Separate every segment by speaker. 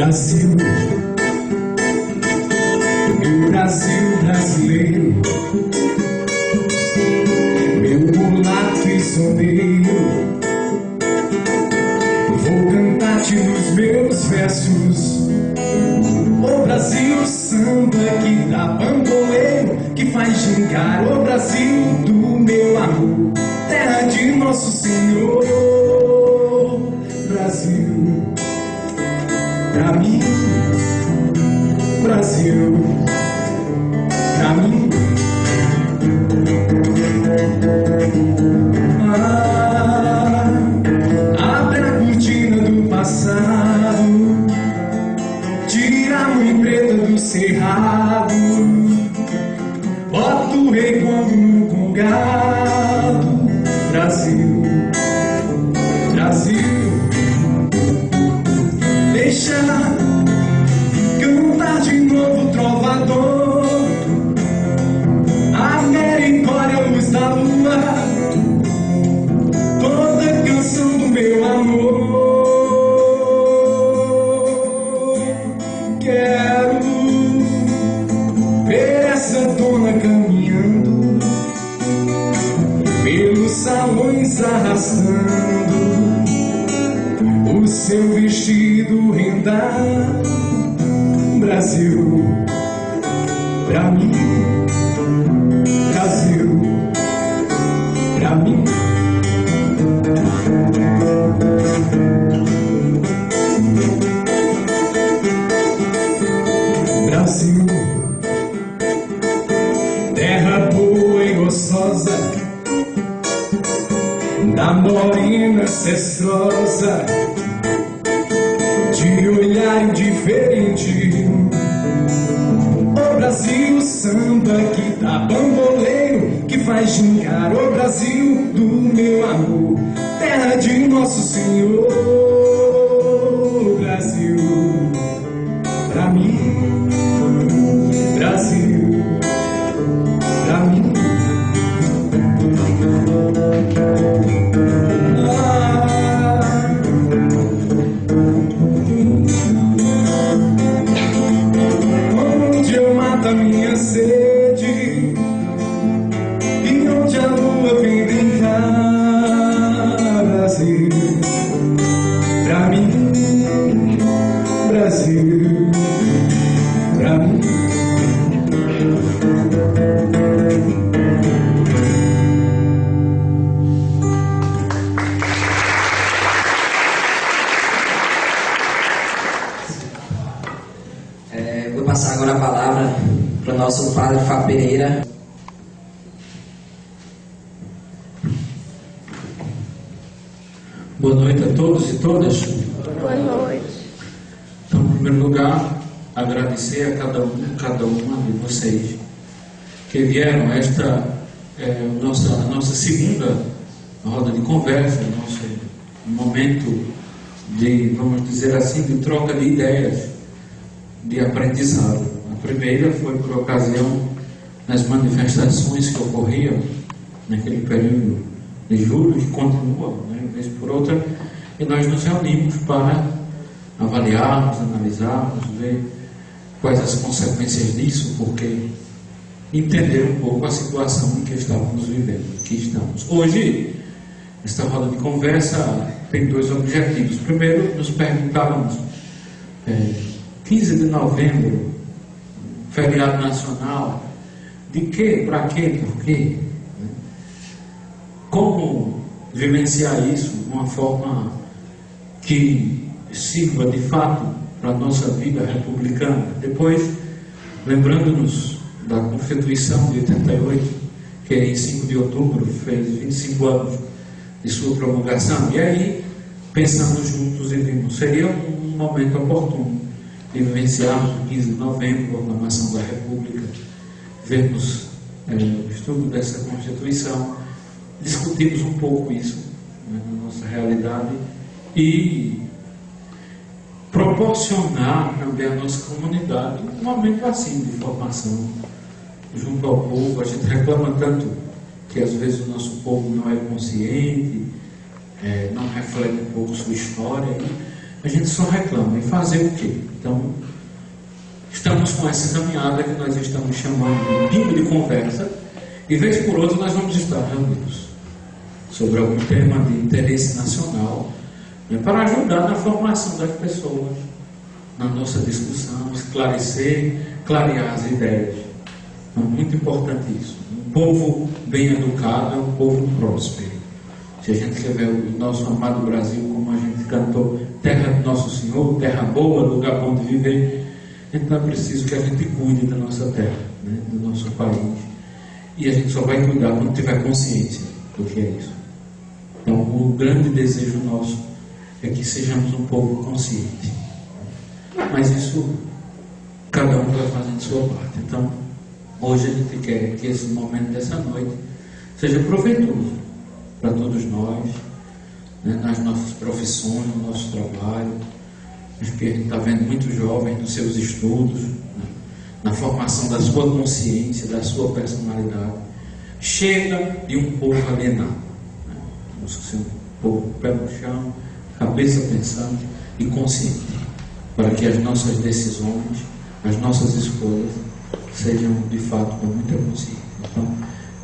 Speaker 1: Brasil, meu Brasil brasileiro, meu mulato e soneiro, vou cantar-te nos meus versos. O Brasil, samba que dá bamboleiro, que faz gingar. O Brasil do meu amor, terra de nosso Senhor. Brasil, pra mim, Brasil, pra mim. Abre a cortina do passado, tira a mãe preta do cerrado, bota o rei como no congado. Brasil, Brasil, deixa cantar de novo trovador, a mericória, a luz da lua, toda canção do meu amor. Quero ver essa dona caminhando pelos salões, arrastando o seu vestido rendado. Brasil, pra mim, Brasil, pra mim. Brasil, terra boa e gostosa, da morena ancestrosa, de olhar indiferente. O Brasil, samba que dá bamboleiro, que faz gingar. O Brasil do meu amor, terra de nosso Senhor. Brasil, pra mim, Brasil, pra mim. Onde eu mato a minha sede e onde a lua vem brincar. Brasil, pra mim, Brasil, pra mim.
Speaker 2: Vou passar agora a palavra para o nosso padre Fábio Pereira.
Speaker 3: Boa noite a todos e todas.
Speaker 4: Boa noite.
Speaker 3: Então, em primeiro lugar, agradecer a cada uma de vocês que vieram a esta nossa segunda roda de conversa, nosso momento de, vamos dizer assim, de troca de ideias, de aprendizado. A primeira foi por ocasião das manifestações que ocorriam naquele período de julho, que continuam, né, vez por outra, e nós nos reunimos para avaliarmos, analisarmos, ver quais as consequências disso, porque entender um pouco a situação em que estávamos vivendo, que estamos. Hoje, esta roda de conversa tem dois objetivos. Primeiro, nos perguntávamos, 15 de novembro, feriado nacional, de quê, para quê, por quê? Como vivenciar isso de uma forma que sirva de fato para a nossa vida republicana? Depois, lembrando-nos da Constituição de 88, que em 5 de outubro fez 25 anos de sua promulgação, e aí pensamos juntos e vimos, seria um momento oportuno de vivenciarmos o 15 de novembro, a proclamação da República, vermos o estudo dessa Constituição, discutirmos um pouco isso, né, na nossa realidade, e proporcionar também à nossa comunidade um momento assim de formação junto ao povo. A gente reclama tanto que às vezes o nosso povo não é consciente, não reflete um pouco sua história, a gente só reclama. E fazer o quê? Então, estamos com essa caminhada que nós estamos chamando de pingo de conversa, e vez por outra nós vamos estar reunidos sobre algum tema de interesse nacional, né, para ajudar na formação das pessoas, na nossa discussão, esclarecer, clarear as ideias. É muito importante isso. Um povo bem educado é um povo próspero. Se a gente quer ver o nosso amado Brasil, como a gente cantou, terra do nosso Senhor, terra boa, lugar bom de viver, então é preciso que a gente cuide da nossa terra, né, do nosso país. E a gente só vai cuidar quando tiver consciência do que é isso. Então, o grande desejo nosso é que sejamos um povo consciente. Mas isso, cada um vai fazendo sua parte. Então, hoje a gente quer que esse momento dessa noite seja proveitoso para todos nós, né, nas nossas profissões, no nosso trabalho. Acho que a gente está vendo muitos jovens nos seus estudos, né, na formação da sua consciência, da sua personalidade. Chega de um povo alienado, né? Vamos ser um povo pé no chão, cabeça pensante e consciente, para que as nossas decisões, as nossas escolhas sejam de fato com muita consciência. Então,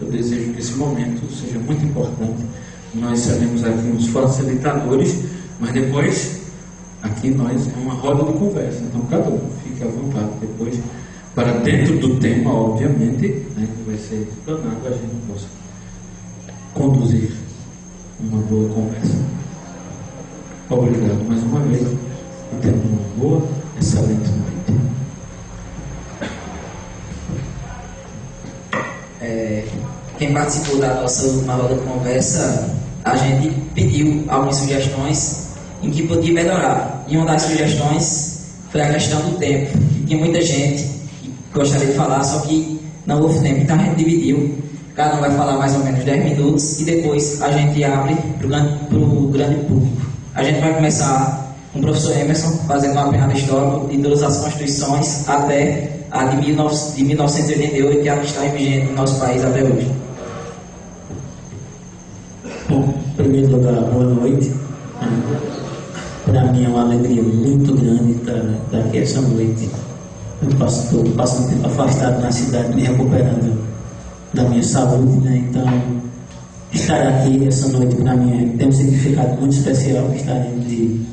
Speaker 3: eu desejo que esse momento seja muito importante. Nós seremos aqui uns facilitadores, mas depois aqui nós é uma roda de conversa. Então, cada um fique à vontade depois, para dentro do tema, obviamente, né, que vai ser explanado, a gente possa conduzir uma boa conversa. Obrigado mais uma vez e tenham uma boa, excelente noite.
Speaker 2: Quem participou da nossa última roda de conversa, a gente pediu algumas sugestões em que podia melhorar. E uma das sugestões foi a questão do tempo. Tinha muita gente que gostaria de falar, só que não houve tempo, então a gente dividiu. Cada um vai falar mais ou menos 10 minutos e depois a gente abre para o grande público. A gente vai começar com o professor Emerson fazendo uma apanhada histórica de todas as constituições até a de 1988, que é a que está vigente no nosso país até hoje.
Speaker 4: Bom, em primeiro lugar, boa noite. Para mim é uma alegria muito grande estar aqui essa noite. Eu passo um tempo afastado na cidade, me recuperando da minha saúde, né? Então, estar aqui essa noite para mim tem um significado muito especial, estar entre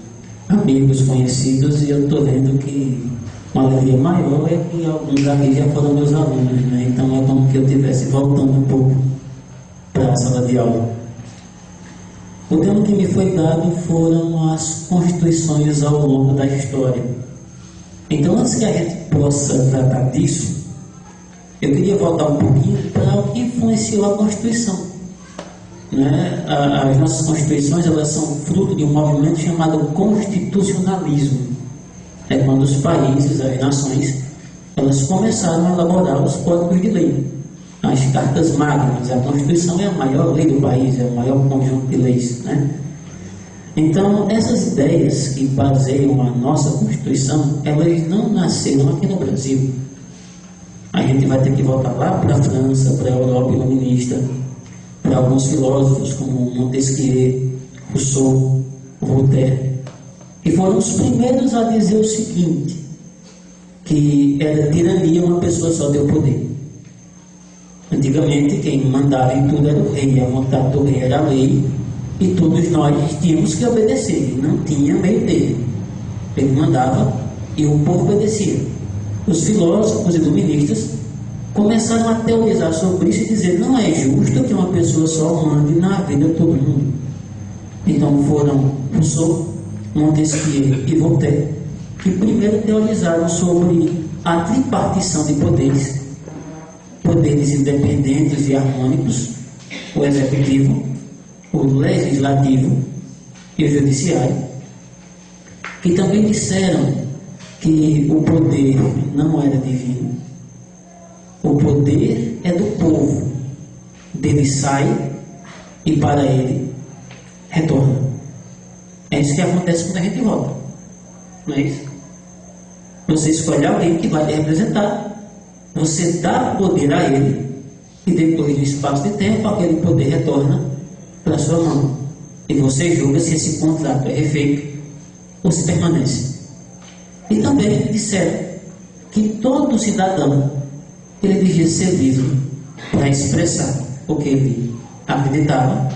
Speaker 4: amigos, conhecidos, e eu estou vendo que uma alegria maior é que alguns aqui já foram meus alunos, né? Então é como que eu estivesse voltando um pouco para a sala de aula. O tema que me foi dado foram as constituições ao longo da história. Então, antes que a gente possa tratar disso, eu queria voltar um pouquinho para o que influenciou a Constituição. Né? As nossas constituições, elas são fruto de um movimento chamado constitucionalismo. É quando os países, as nações, elas começaram a elaborar os códigos de lei. As cartas magnas, a Constituição é a maior lei do país, é o maior conjunto de leis, né? Então, essas ideias que baseiam a nossa Constituição, elas não nasceram aqui no Brasil. A gente vai ter que voltar lá para a França, para a Europa iluminista, para alguns filósofos como Montesquieu, Rousseau, Voltaire, que foram os primeiros a dizer o seguinte, que era tirania uma pessoa só ter o poder. Antigamente, quem mandava em tudo era o rei, a vontade do rei era a lei, e todos nós tínhamos que obedecer, não tinha meio dele. Ele mandava e o povo obedecia. Os filósofos e iluministas começaram a teorizar sobre isso e dizer, não é justo que uma pessoa só mande na vida de todo mundo. Então foram Rousseau, Montesquieu e Voltaire que primeiro teorizaram sobre a tripartição de poderes, poderes independentes e harmônicos, o executivo, o legislativo e o judiciário, que também disseram que o poder não era divino. O poder é do povo, dele sai e para ele retorna. É isso que acontece quando a gente vota, não é isso? Você escolhe alguém que vai lhe representar, você dá poder a ele e depois de um espaço de tempo aquele poder retorna para sua mão e você julga se esse contrato é refeito ou se permanece. E também disseram que todo cidadão ele devia ser livre para expressar o que ele acreditava,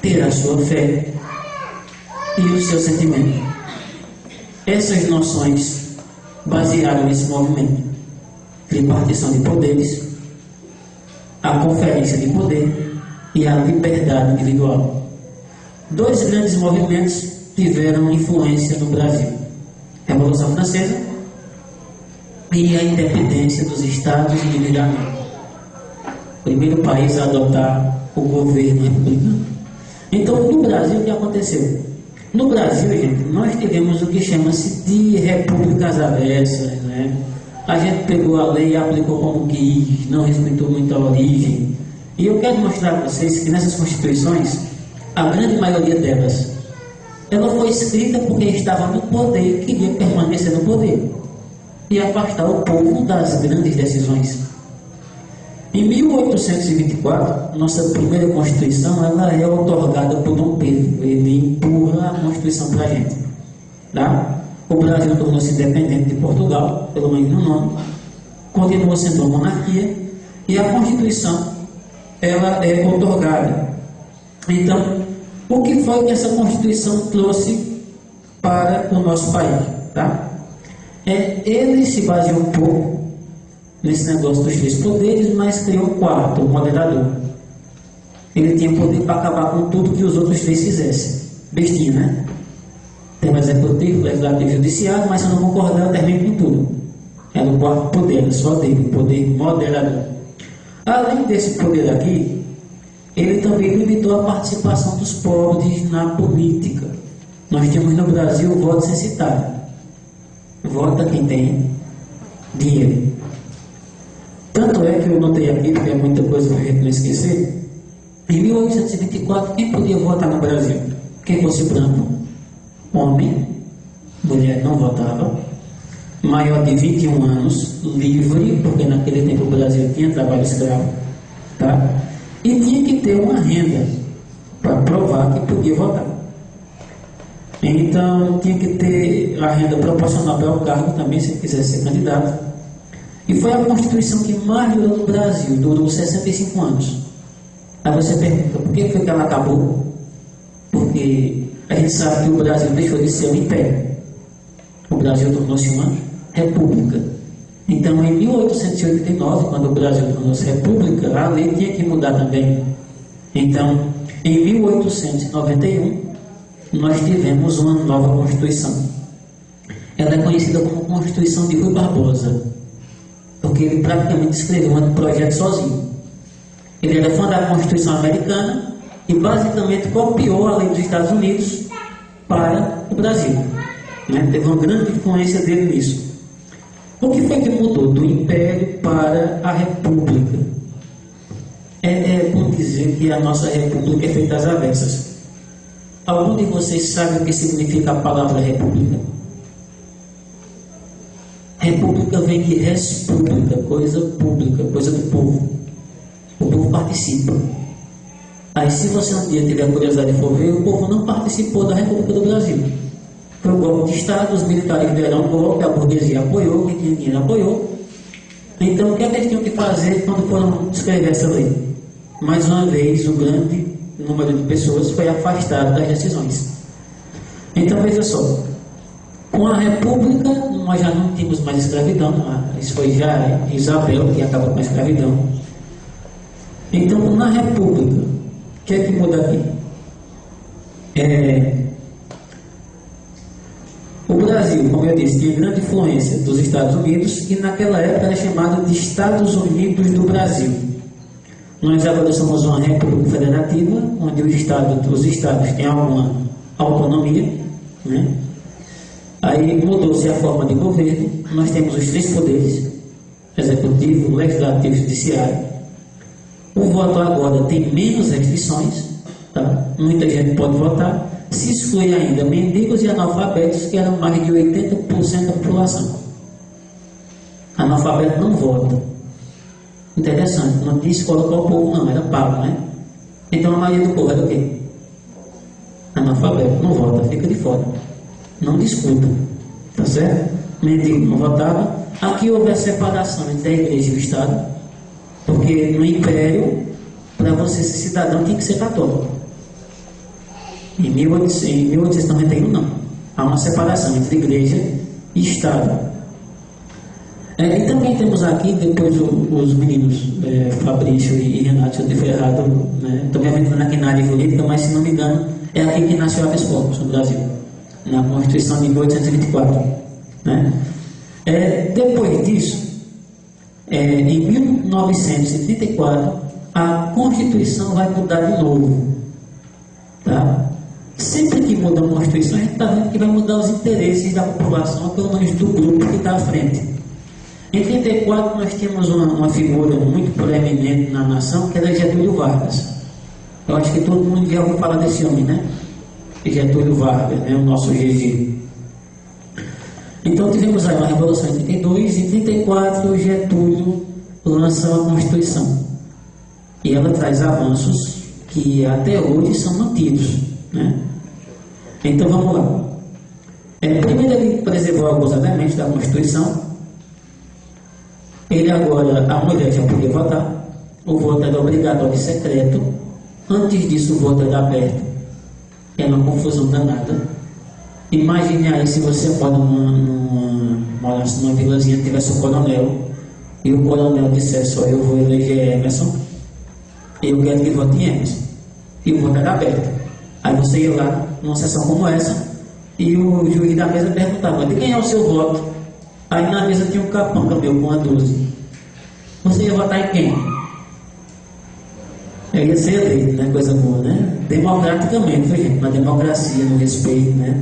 Speaker 4: ter a sua fé e o seu sentimento. Essas noções basearam esse movimento: repartição de poderes, a conferência de poder e a liberdade individual. Dois grandes movimentos tiveram influência no Brasil: Revolução Francesa e a independência dos estados individualmente. Primeiro país a adotar o governo republicano. Então, no Brasil, o que aconteceu? No Brasil, gente, nós tivemos o que chama-se de repúblicas avessas, né? A gente pegou a lei e aplicou como quis, não respeitou muito a origem. E eu quero mostrar para vocês que nessas constituições, a grande maioria delas, ela foi escrita porque estava no poder, queria permanecer no poder e afastar o povo das grandes decisões. Em 1824, nossa primeira Constituição, ela é otorgada por Dom Pedro. Ele empurra a Constituição para a gente. Tá? O Brasil tornou-se independente de Portugal, pelo menos no nome, continuou sendo uma monarquia, e a Constituição, ela é otorgada. Então, o que foi que essa Constituição trouxe para o nosso país? Tá? Ele se baseou um pouco nesse negócio dos três poderes, mas criou um quarto, o moderador. Ele tinha poder para acabar com tudo que os outros três fizessem. Bestinha, né? Tem o executivo, legislativo e judiciário, mas se eu não concordar, eu termino com tudo. Era o quarto poder, só dele, o poder moderador. Além desse poder aqui, ele também limitou a participação dos pobres na política. Nós temos no Brasil o voto censitário. Vota quem tem dinheiro. Tanto é que eu notei aqui, porque é muita coisa para a gente não esquecer. Em 1824, quem podia votar no Brasil? Quem fosse branco. Homem, mulher não votava. Maior de 21 anos, livre, porque naquele tempo o Brasil tinha trabalho escravo. Tá? E tinha que ter uma renda para provar que podia votar. Então, tinha que ter a renda proporcional ao cargo também, se quisesse ser candidato. E foi a Constituição que mais durou no Brasil, durou 65 anos. Aí você pergunta, por que foi que ela acabou? Porque a gente sabe que o Brasil deixou de ser um império. O Brasil tornou-se uma república. Então, em 1889, quando o Brasil tornou-se república, a lei tinha que mudar também. Então, em 1891, nós tivemos uma nova Constituição. Ela é conhecida como Constituição de Rui Barbosa, porque ele praticamente escreveu um projeto sozinho. Ele era fã da Constituição americana e basicamente copiou a lei dos Estados Unidos para o Brasil. Teve uma grande influência dele nisso. O que foi que mudou do Império para a República? É bom dizer que a nossa República é feita às avessas. Algum de vocês sabe o que significa a palavra República? República vem de res pública, coisa pública, coisa do povo. O povo participa. Aí, se você um dia tiver curiosidade de for ver, o povo não participou da República do Brasil. Foi o golpe de Estado, os militares deram um golpe, a burguesia apoiou, quem tinha dinheiro apoiou. Então, o que eles tinham que fazer quando foram escrever essa lei? Mais uma vez, o grande número de pessoas foi afastado das decisões. Então, veja só. Com a República, nós já não tínhamos mais escravidão. Isso foi já Isabel que acabou com a escravidão. Então, na República, o que é que muda aqui? O Brasil, como eu disse, tinha grande influência dos Estados Unidos e naquela época era chamado de Estados Unidos do Brasil. Nós agora somos uma república federativa, onde os estados têm alguma autonomia, né? Aí mudou-se a forma de governo, nós temos os três poderes, executivo, legislativo e judiciário. O voto agora tem menos restrições, tá? Muita gente pode votar, se exclui ainda mendigos e analfabetos, que eram mais de 80% da população. Analfabeto não vota. Interessante, não tinha escola para o povo não, era pago, né? Então a maioria do povo era o quê? Analfabeto, não vota, fica de fora. não disputa, tá certo? Mendigo não votava. Aqui houve a separação entre a igreja e o Estado, porque no Império, para você ser cidadão, tem que ser católico. Em 1891 não. Há uma separação entre igreja e Estado. E também temos aqui, depois os meninos Fabrício e Renato, se eu estiver errado, né? Estou me aventurando aqui na área jurídica, mas se não me engano, é aqui que nasceu a habeas corpus no Brasil, na Constituição de 1824. Né? Depois disso, em 1934, a Constituição vai mudar de novo. Tá? Sempre que muda a Constituição, a gente está vendo que vai mudar os interesses da população, pelo menos do grupo que está à frente. Em 1934, nós temos uma figura muito proeminente na nação, que era Getúlio Vargas. Eu acho que todo mundo já ouviu falar desse homem, né? Getúlio Vargas, né? O nosso GG. Então tivemos aí uma Revolução em 32, e em 34 Getúlio lança a Constituição. E ela traz avanços que até hoje são mantidos, né? Então vamos lá. Primeiro ele preservou alguns elementos da Constituição. Ele agora, a mulher já podia votar. O voto era obrigatório e secreto. Antes disso o voto era aberto. Era uma confusão danada. Imagine aí se você morasse numa vilazinha que tivesse um coronel, e o coronel dissesse: eu vou eleger Emerson, e eu quero que vote em Emerson. E o voto era aberto. Aí você ia lá numa sessão como essa, e o juiz da mesa perguntava: de quem é o seu voto? Aí na mesa tinha um capanga meu com uma 12. Você ia votar em quem? Eu ia ser eleito, né? Coisa boa, né? Democraticamente, foi, gente? Na democracia, no respeito, né?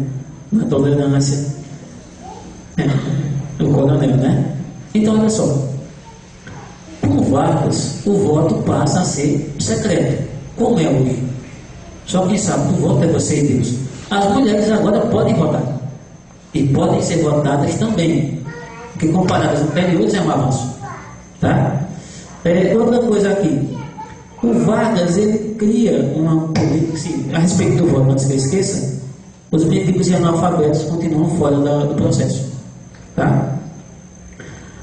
Speaker 4: Na tolerância. O coronel, né? Então, olha só. Com Vargas, o voto passa a ser secreto, como é hoje. Só quem sabe do voto é você e Deus. As mulheres agora podem votar. E podem ser votadas também. Porque comparadas com períodos é um avanço. Tá? Outra coisa aqui. O Vargas, ele cria uma política, assim, a respeito do voto, antes que eu esqueça, os mendigos e analfabetos continuam fora do processo. Tá?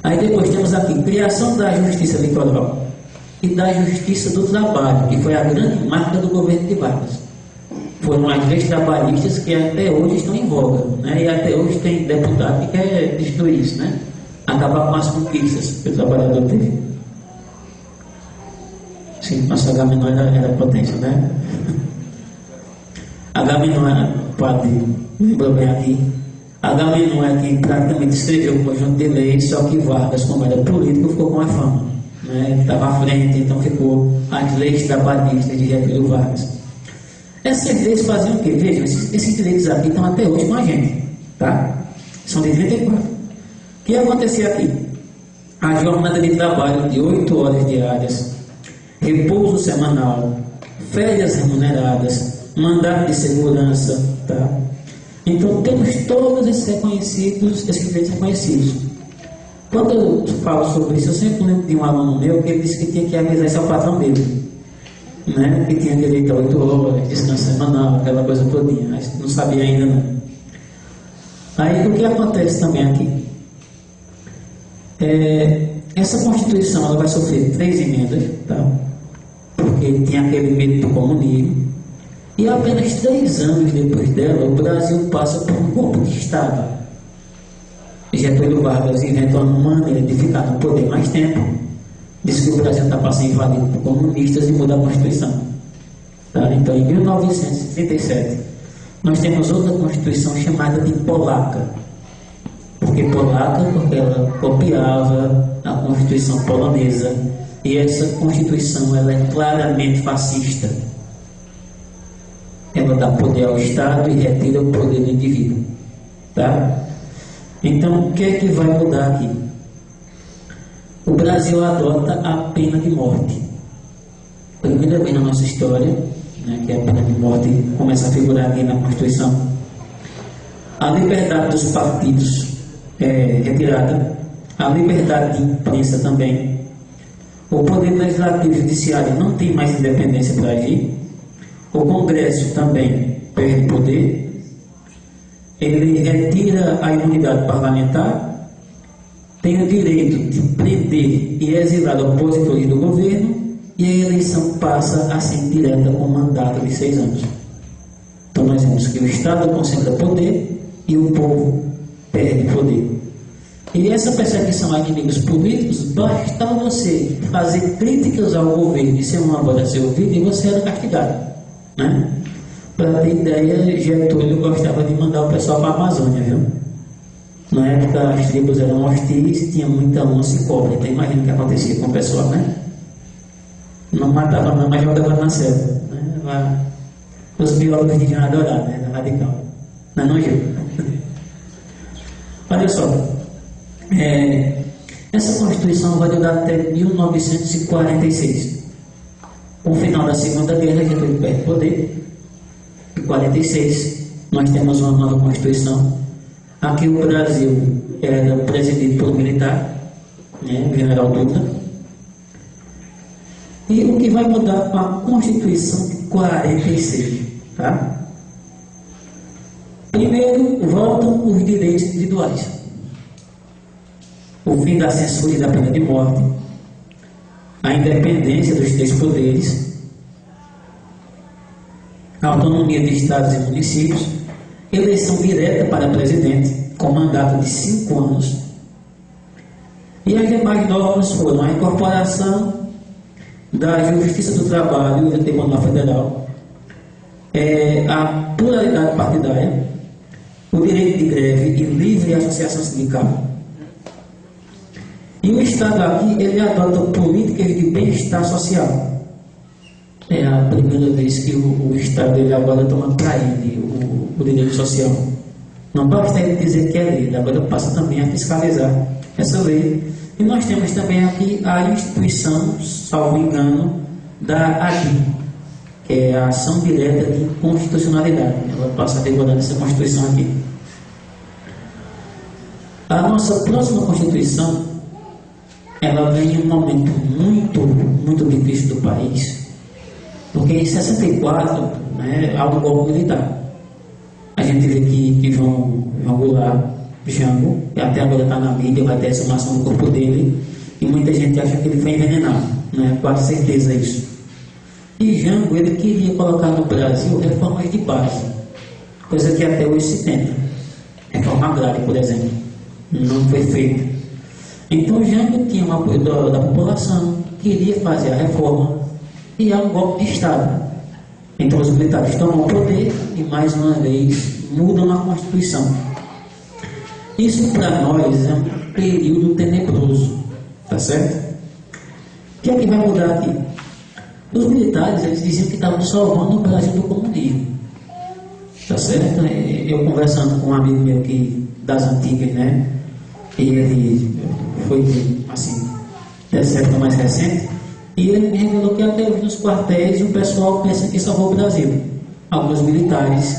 Speaker 4: Aí depois temos aqui, criação da justiça eleitoral e da justiça do trabalho, que foi a grande marca do governo de Vargas. Foram as leis trabalhistas que até hoje estão em voga, né? E até hoje tem deputado que quer destruir isso, né? Acabar com as conquistas que o trabalhador teve. Sim, nossa Agamenon era potência, né? Agamenon, padre, lembrou bem aqui. Agamenon é quem praticamente escreveu um conjunto de leis, só que Vargas, como era político, ficou com a fama, né? Ele estava à frente, então ficou as leis trabalhistas de Getúlio Vargas. Essas leis faziam o quê? Vejam, esses direitos aqui estão até hoje com a gente, tá? São de 34. O que acontecia aqui? A jornada de trabalho de 8 horas diárias, repouso semanal, férias remuneradas, mandato de segurança, tá? Então temos todos esses direitos reconhecidos. Quando eu falo sobre isso, eu sempre lembro de um aluno meu que ele disse que tinha que avisar isso ao patrão dele, né? Que tinha direito a 8 horas, descanso semanal, aquela coisa todinha, mas não sabia ainda não. Aí o que acontece também aqui? Essa Constituição ela vai sofrer 3 emendas, tá? Porque tinha aquele medo do comunismo. E apenas 3 anos depois dela, o Brasil passa por um golpe de Estado. Getúlio Vargas inventou uma maneira de ficar no poder mais tempo. Disse que o Brasil está passando invadido por comunistas e muda a Constituição. Tá? Então, em 1937, nós temos outra Constituição chamada de Polaca. Porque polaca, porque ela copiava a Constituição polonesa. E essa Constituição ela é claramente fascista. Ela dá poder ao Estado e retira o poder do indivíduo. Tá? Então, o que é que vai mudar aqui? O Brasil adota a pena de morte. Primeira vez na nossa história, né, que a pena de morte começa a figurar aqui na Constituição. A liberdade dos partidos é retirada. A liberdade de imprensa também. O poder legislativo e judiciário não tem mais independência para agir. O Congresso também perde poder. ele retira a imunidade parlamentar, tem o direito de prender e exilar opositores do governo, e a eleição passa a ser direta com mandato de 6 anos. Então nós vemos que o Estado concentra poder e o povo perde poder. E essa perseguição a inimigos políticos, basta você fazer críticas ao governo e ser uma voz a ser ouvida e você era castigado, né? Para ter ideia, Getúlio gostava de mandar o pessoal para a Amazônia, viu? Na época as tribos eram hostis e tinha muita onça e cobra. Então imagina o que acontecia com o pessoal, né? Não matava não, mas jogava na selva, né? Os biólogos deviam adorar, né? Radical. Não é não, Gil? Olha só. Essa Constituição vai durar até 1946. Com o final da Segunda Guerra, Getúlio perde poder. Em 1946, nós temos uma nova Constituição. Aqui o Brasil era presidido por um militar, né, o general Dutra. E o que vai mudar com a Constituição de 1946? Tá? Primeiro, voltam os direitos individuais. O fim da censura e da pena de morte, a independência dos 3 poderes, a autonomia de estados e municípios, eleição direta para presidente, com mandato de 5 anos, e as demais normas foram a incorporação da Justiça do Trabalho e do Tribunal Federal, a pluralidade partidária, o direito de greve e livre associação sindical. E o Estado aqui, ele adota políticas de bem-estar social. É a primeira vez que o Estado ele agora toma para ele o direito social. Não basta ele dizer que é lei, ele agora passa também a fiscalizar essa lei. E nós temos também aqui a instituição, salvo engano, da ADI, que é a Ação Direta de Inconstitucionalidade. Ela passa a regular essa Constituição aqui. A nossa próxima Constituição, ela vem em um momento muito difícil do país, porque em 64, né, há um golpe militar. A gente vê que João Goulart, Jango, que até agora está na mídia, vai ter exumação do corpo dele, e muita gente acha que ele foi envenenado, né? Quase certeza isso. E Jango, ele queria colocar no Brasil reformas de base, coisa que até hoje se tenta. Reforma agrária, por exemplo, não foi feita. Então Jango tinha um apoio da população, queria fazer a reforma, e há um golpe de Estado. Então os militares tomam o poder e mais uma vez mudam a Constituição. Isso para nós é um período tenebroso, tá certo? O que é que vai mudar aqui? Os militares, eles diziam que estavam salvando o Brasil do comunismo, tá certo? Eu conversando com um amigo meu que, das antigas, né? E ele foi, assim, dessa época mais recente, e ele me revelou que até hoje nos quartéis o pessoal pensa que salvou o Brasil. Alguns militares,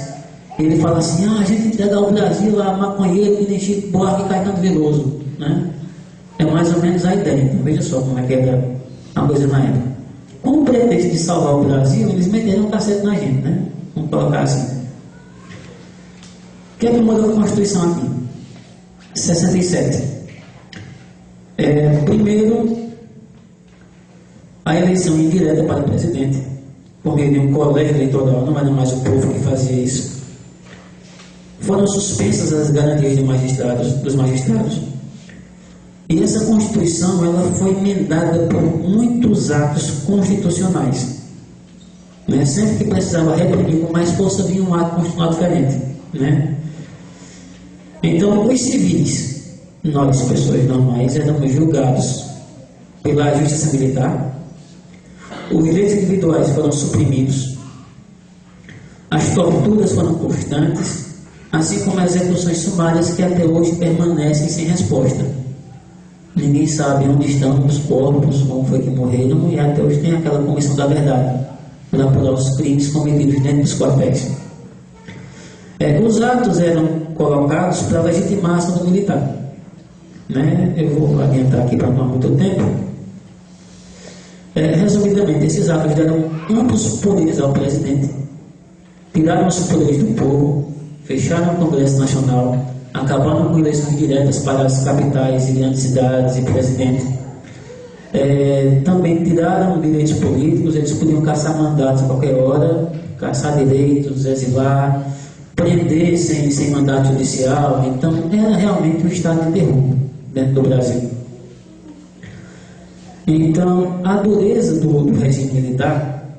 Speaker 4: ele fala assim, a gente entrega ao Brasil a maconheiro que nem Chico Buarque e Caetano Veloso, né? É mais ou menos a ideia. Então veja só como é que era a coisa na época. Com o pretexto de salvar o Brasil, eles meteram um cacete na gente, né? Vamos colocar assim. O que é que mudou a Constituição aqui? 67. Primeiro, a eleição indireta para o presidente, por meio de um colégio eleitoral, não era mais o povo que fazia isso. Foram suspensas as garantias dos magistrados. E essa Constituição, ela foi emendada por muitos atos constitucionais, né? Sempre que precisava reprimir com mais força, vinha um ato constitucional diferente, né? Então, os civis, nós, pessoas normais, éramos julgados pela justiça militar. Os direitos individuais foram suprimidos, as torturas foram constantes, assim como as execuções sumárias que até hoje permanecem sem resposta. Ninguém sabe onde estão os corpos, como foi que morreram, e até hoje tem aquela comissão da verdade para apurar os crimes cometidos dentro dos quartéis. Os atos eram colocados para legitimar a ação do militar, né? Eu vou adiantar aqui para não dar muito tempo. Resumidamente, esses atos deram amplos poderes ao presidente, tiraram os poderes do povo fecharam o Congresso Nacional, acabaram com eleições diretas para as capitais e grandes cidades e presidente. Também tiraram direitos políticos, eles podiam caçar mandatos a qualquer hora, caçar direitos, exilar, prender sem mandato judicial. Então era realmente um estado de terror dentro do Brasil. Então a dureza do regime militar,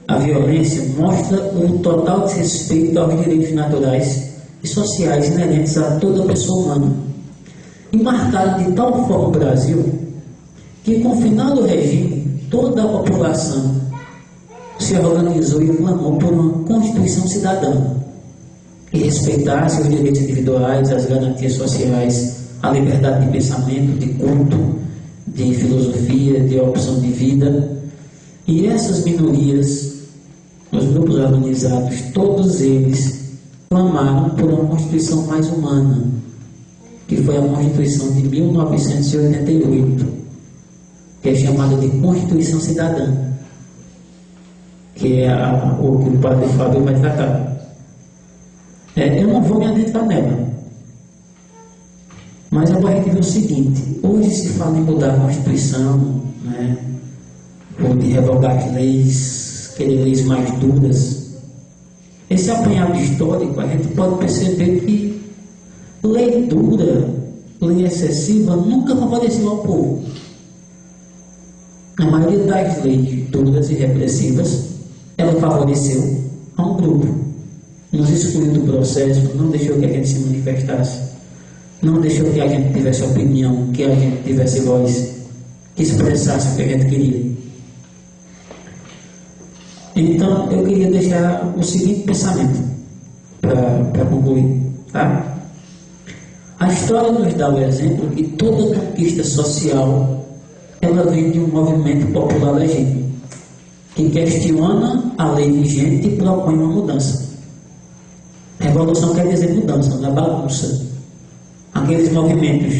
Speaker 4: a violência, mostra o total desrespeito aos direitos naturais e sociais inerentes a toda pessoa humana, e marcaram de tal forma o Brasil que, com o final do regime, toda a população se organizou e clamou por uma Constituição cidadã que respeitasse os direitos individuais, as garantias sociais, a liberdade de pensamento, de culto, de filosofia, de opção de vida. E essas minorias, os grupos organizados, todos eles clamaram por uma Constituição mais humana, que foi a Constituição de 1988, que é chamada de Constituição Cidadã, que é o que o padre Fábio vai tratar. Eu não vou me adentrar nela, mas eu vou repetir o seguinte: hoje se fala em mudar a Constituição, né, ou de revogar as leis, querer leis mais duras. Esse apanhado histórico, a gente pode perceber que lei dura, lei excessiva, nunca favoreceu ao povo. A maioria das leis duras e repressivas, ela favoreceu a um grupo, nos excluiu do processo, não deixou que a gente se manifestasse, não deixou que a gente tivesse opinião, que a gente tivesse voz, que expressasse o que a gente queria. Então, eu queria deixar o seguinte pensamento para concluir, tá? A história nos dá o exemplo que toda conquista social, ela vem de um movimento popular legítimo, que questiona a lei vigente e propõe uma mudança. Revolução quer dizer mudança, não é bagunça. Aqueles movimentos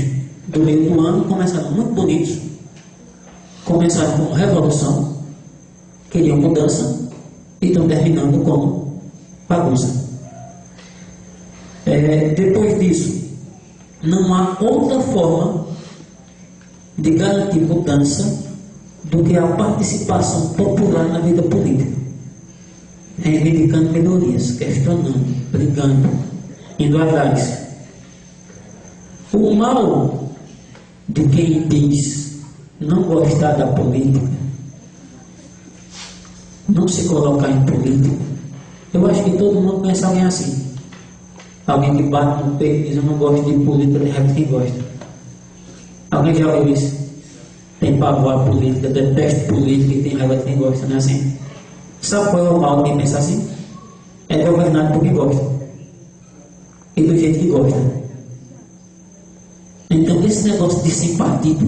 Speaker 4: do meio do ano começaram muito bonitos, começaram com revolução, queriam mudança, e estão terminando como bagunça. Depois disso, não há outra forma de garantir mudança do que a participação popular na vida política, reivindicando melhorias, questionando, brigando, indo atrás. O mal de quem diz não gostar da política, não se colocar em política, eu acho que todo mundo conhece alguém assim. Alguém que bate no peito e diz: eu não gosto de política, de resto quem gosta. Alguém já ouviu isso? Tem pavor à política, detesta política e tem raiva de quem gosta, não é assim? Sabe qual é o mal de quem pensa assim? É governado por quem gosta e do jeito que gosta. Então esse negócio de sem partido,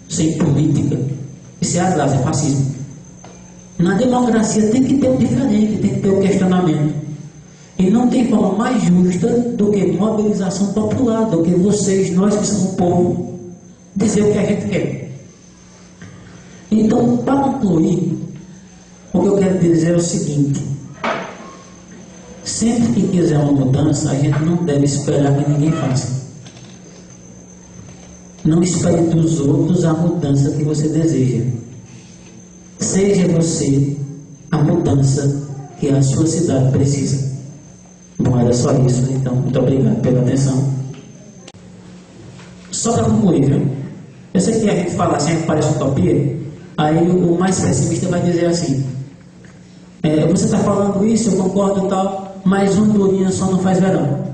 Speaker 4: sem política, isso é atraso, é fascismo. Na democracia tem que ter o diferente, tem que ter o questionamento. E não tem forma mais justa do que mobilização popular, do que vocês, nós que somos o povo, dizer o que a gente quer. Então, para concluir, o que eu quero dizer é o seguinte: sempre que quiser uma mudança, a gente não deve esperar que ninguém faça. Não espere dos outros a mudança que você deseja. Seja você a mudança que a sua cidade precisa. Bom, era só isso. Então, muito obrigado pela atenção. Só para concluir, viu? Eu sei que a gente fala assim, parece utopia. Aí o mais pessimista vai dizer assim: você está falando isso, eu concordo e tal, mas Hondurinha só não faz verão.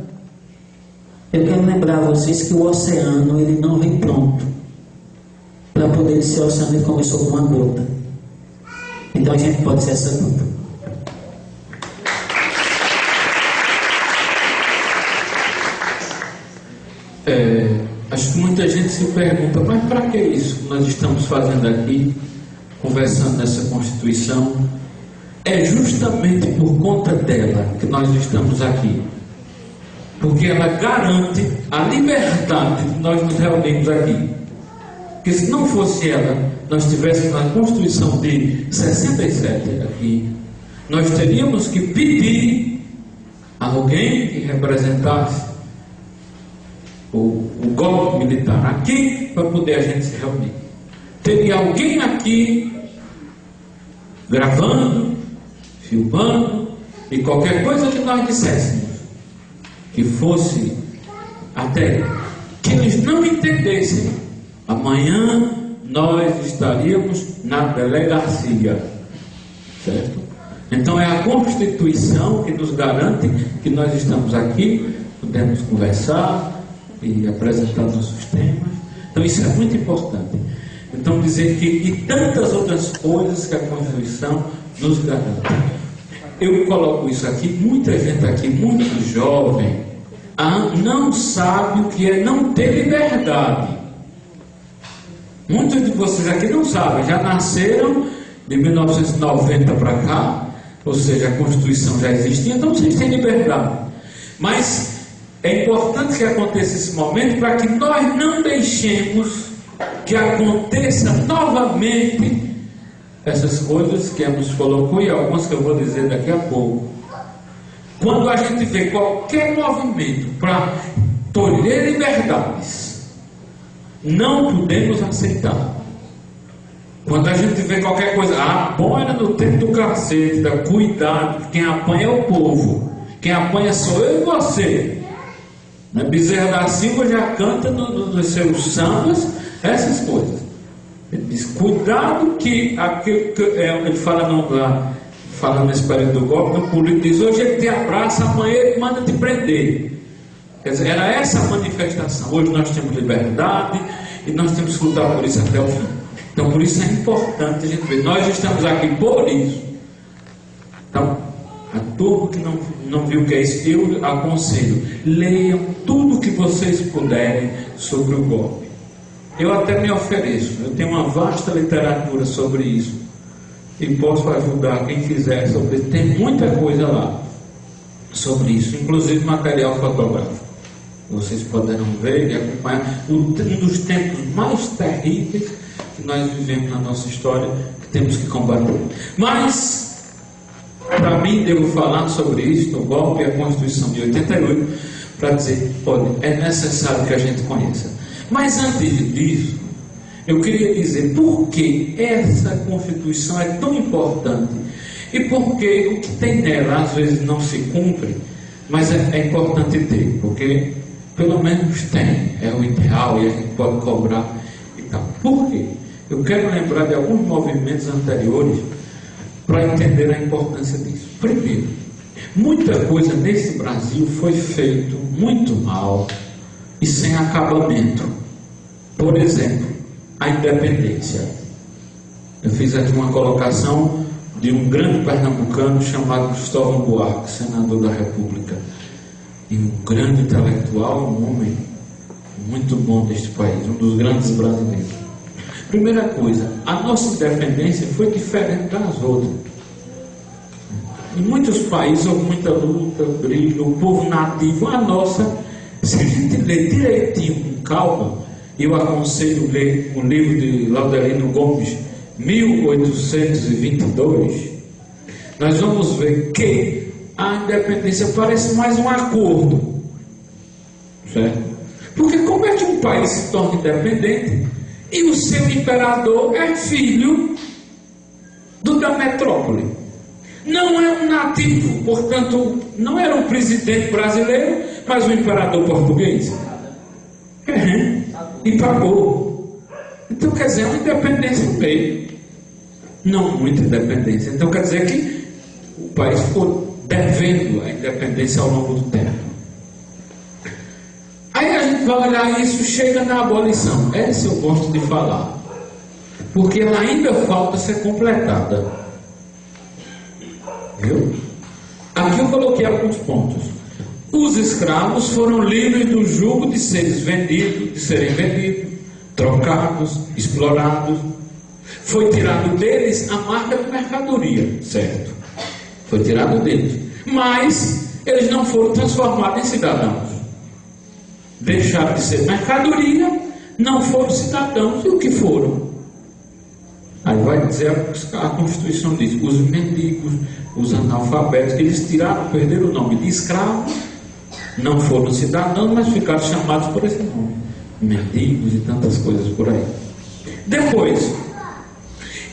Speaker 4: Eu quero lembrar a vocês que o oceano, ele não vem pronto. Para poder ser oceano, ele começou com uma gota. Então a gente pode ser essa gota.
Speaker 3: Acho que muita gente se pergunta: mas para que isso que nós estamos fazendo aqui, conversando nessa Constituição? É justamente por conta dela que nós estamos aqui, porque ela garante a liberdade de nós nos reunirmos aqui. Porque se não fosse ela, nós estivéssemos na Constituição de 67 aqui, nós teríamos que pedir alguém que representasse o golpe militar aqui para poder a gente se reunir. Teria alguém aqui gravando, filmando, e qualquer coisa que nós disséssemos que fosse até que eles não entendessem, amanhã nós estaríamos na delegacia, certo? Então é a Constituição que nos garante que nós estamos aqui, podemos conversar e apresentar nossos temas. Então isso é muito importante. Então dizer que e tantas outras coisas que a Constituição nos garante. Eu coloco isso aqui, muita gente aqui, muito jovem, não sabe o que é não ter liberdade. Muitos de vocês aqui não sabem, já nasceram de 1990 para cá, ou seja, a Constituição já existia, então vocês têm liberdade. Mas é importante que aconteça esse momento para que nós não deixemos que aconteça novamente essas coisas que nos colocou e algumas que eu vou dizer daqui a pouco. Quando a gente vê qualquer movimento para tolher liberdades, não podemos aceitar. Quando a gente vê qualquer coisa, bom era no tempo do cacete, cuidado, quem apanha é o povo, quem apanha sou eu e você. Bezerra da Silva já canta nos seus sambas essas coisas. Ele diz, cuidado que ele fala nesse período do golpe, no político diz, hoje ele te abraça, amanhã ele manda te prender. Quer dizer, era essa a manifestação. Hoje nós temos liberdade e nós temos que lutar por isso até o fim. Então por isso é importante a gente ver, nós estamos aqui por isso. Então, a turma que não viu o que é isso, eu aconselho, leiam tudo que vocês puderem sobre o golpe. Eu até me ofereço, eu tenho uma vasta literatura sobre isso e posso ajudar quem quiser sobre isso. Tem muita coisa lá sobre isso, inclusive material fotográfico. Vocês poderão ver e acompanhar um dos tempos mais terríveis que nós vivemos na nossa história, que temos que combater. Mas, para mim, devo falar sobre isso, o golpe e a Constituição de 88, para dizer, olha, é necessário que a gente conheça. Mas antes disso, eu queria dizer por que essa Constituição é tão importante e por que o que tem nela às vezes não se cumpre, mas é importante ter, porque pelo menos tem, é o ideal e a gente pode cobrar e tal. Por quê? Eu quero lembrar de alguns movimentos anteriores para entender a importância disso. Primeiro, muita coisa nesse Brasil foi feito muito mal e sem acabamento. Por exemplo, a independência. Eu fiz aqui uma colocação de um grande pernambucano chamado Cristóvão Buarque, senador da República, e um grande intelectual, um homem muito bom deste país, um dos grandes brasileiros. Primeira coisa, a nossa independência foi diferente das outras. Em muitos países houve muita luta, briga, o povo nativo, a nossa, se a gente ler direitinho, com calma, eu aconselho ler o livro de Laudelino Gomes, 1822, nós vamos ver que a independência parece mais um acordo, certo? Porque como é que um país se torna independente e o seu imperador é filho da metrópole? Não é um nativo, portanto, não era um presidente brasileiro, mas um imperador português. E pagou. Então quer dizer, é uma independência no meio, não muita independência. Então quer dizer que o país ficou devendo a independência ao longo do tempo. Aí a gente vai olhar isso, chega na abolição. Essa eu gosto de falar, porque ela ainda falta ser completada. Viu? Aqui eu coloquei alguns pontos. Os escravos foram livres do jugo de serem vendidos, trocados, explorados. Foi tirado deles a marca de mercadoria, certo? Foi tirado deles. Mas eles não foram transformados em cidadãos. Deixaram de ser mercadoria, não foram cidadãos. E o que foram? Aí vai dizer, a Constituição diz, os mendigos, os analfabetos, eles perderam o nome de escravos, não foram cidadãos, mas ficaram chamados por esse nome, mendigos e tantas coisas por aí. Depois,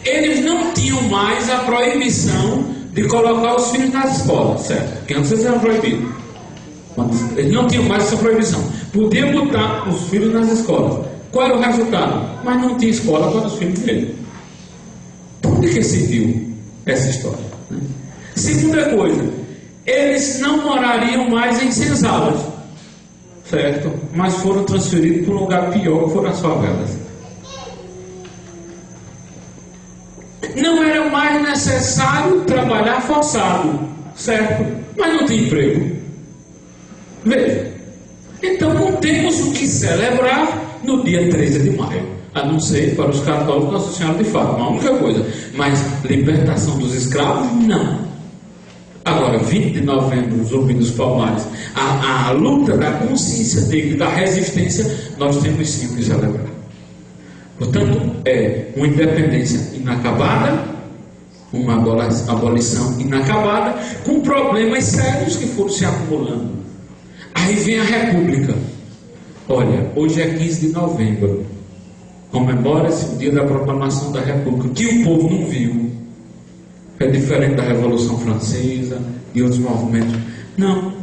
Speaker 3: eles não tinham mais a proibição de colocar os filhos nas escolas, certo? Porque antes eles eram proibidos. Eles não tinham mais essa proibição. Podiam botar os filhos nas escolas. Qual era o resultado? Mas não tinha escola para os filhos dele. Onde que se viu essa história? Né? Segunda coisa, eles não morariam mais em senzalas, certo? Mas foram transferidos para um lugar pior, que foram as favelas. Não era mais necessário trabalhar forçado, certo? Mas não tinha emprego. Veja, então não temos o que celebrar no dia 13 de maio, a não ser para os católicos Nossa Senhora de Fátima, a única coisa. Mas libertação dos escravos, não. Agora, 20 de novembro, Zumbi dos Palmares, a luta da consciência dele, da resistência, nós temos sim o que celebrar. Portanto, é uma independência inacabada, uma abolição inacabada, com problemas sérios que foram se acumulando. Aí vem a República. Olha, hoje é 15 de novembro, comemora-se o dia da proclamação da República, que o povo não viu. É diferente da Revolução Francesa e outros movimentos. Não,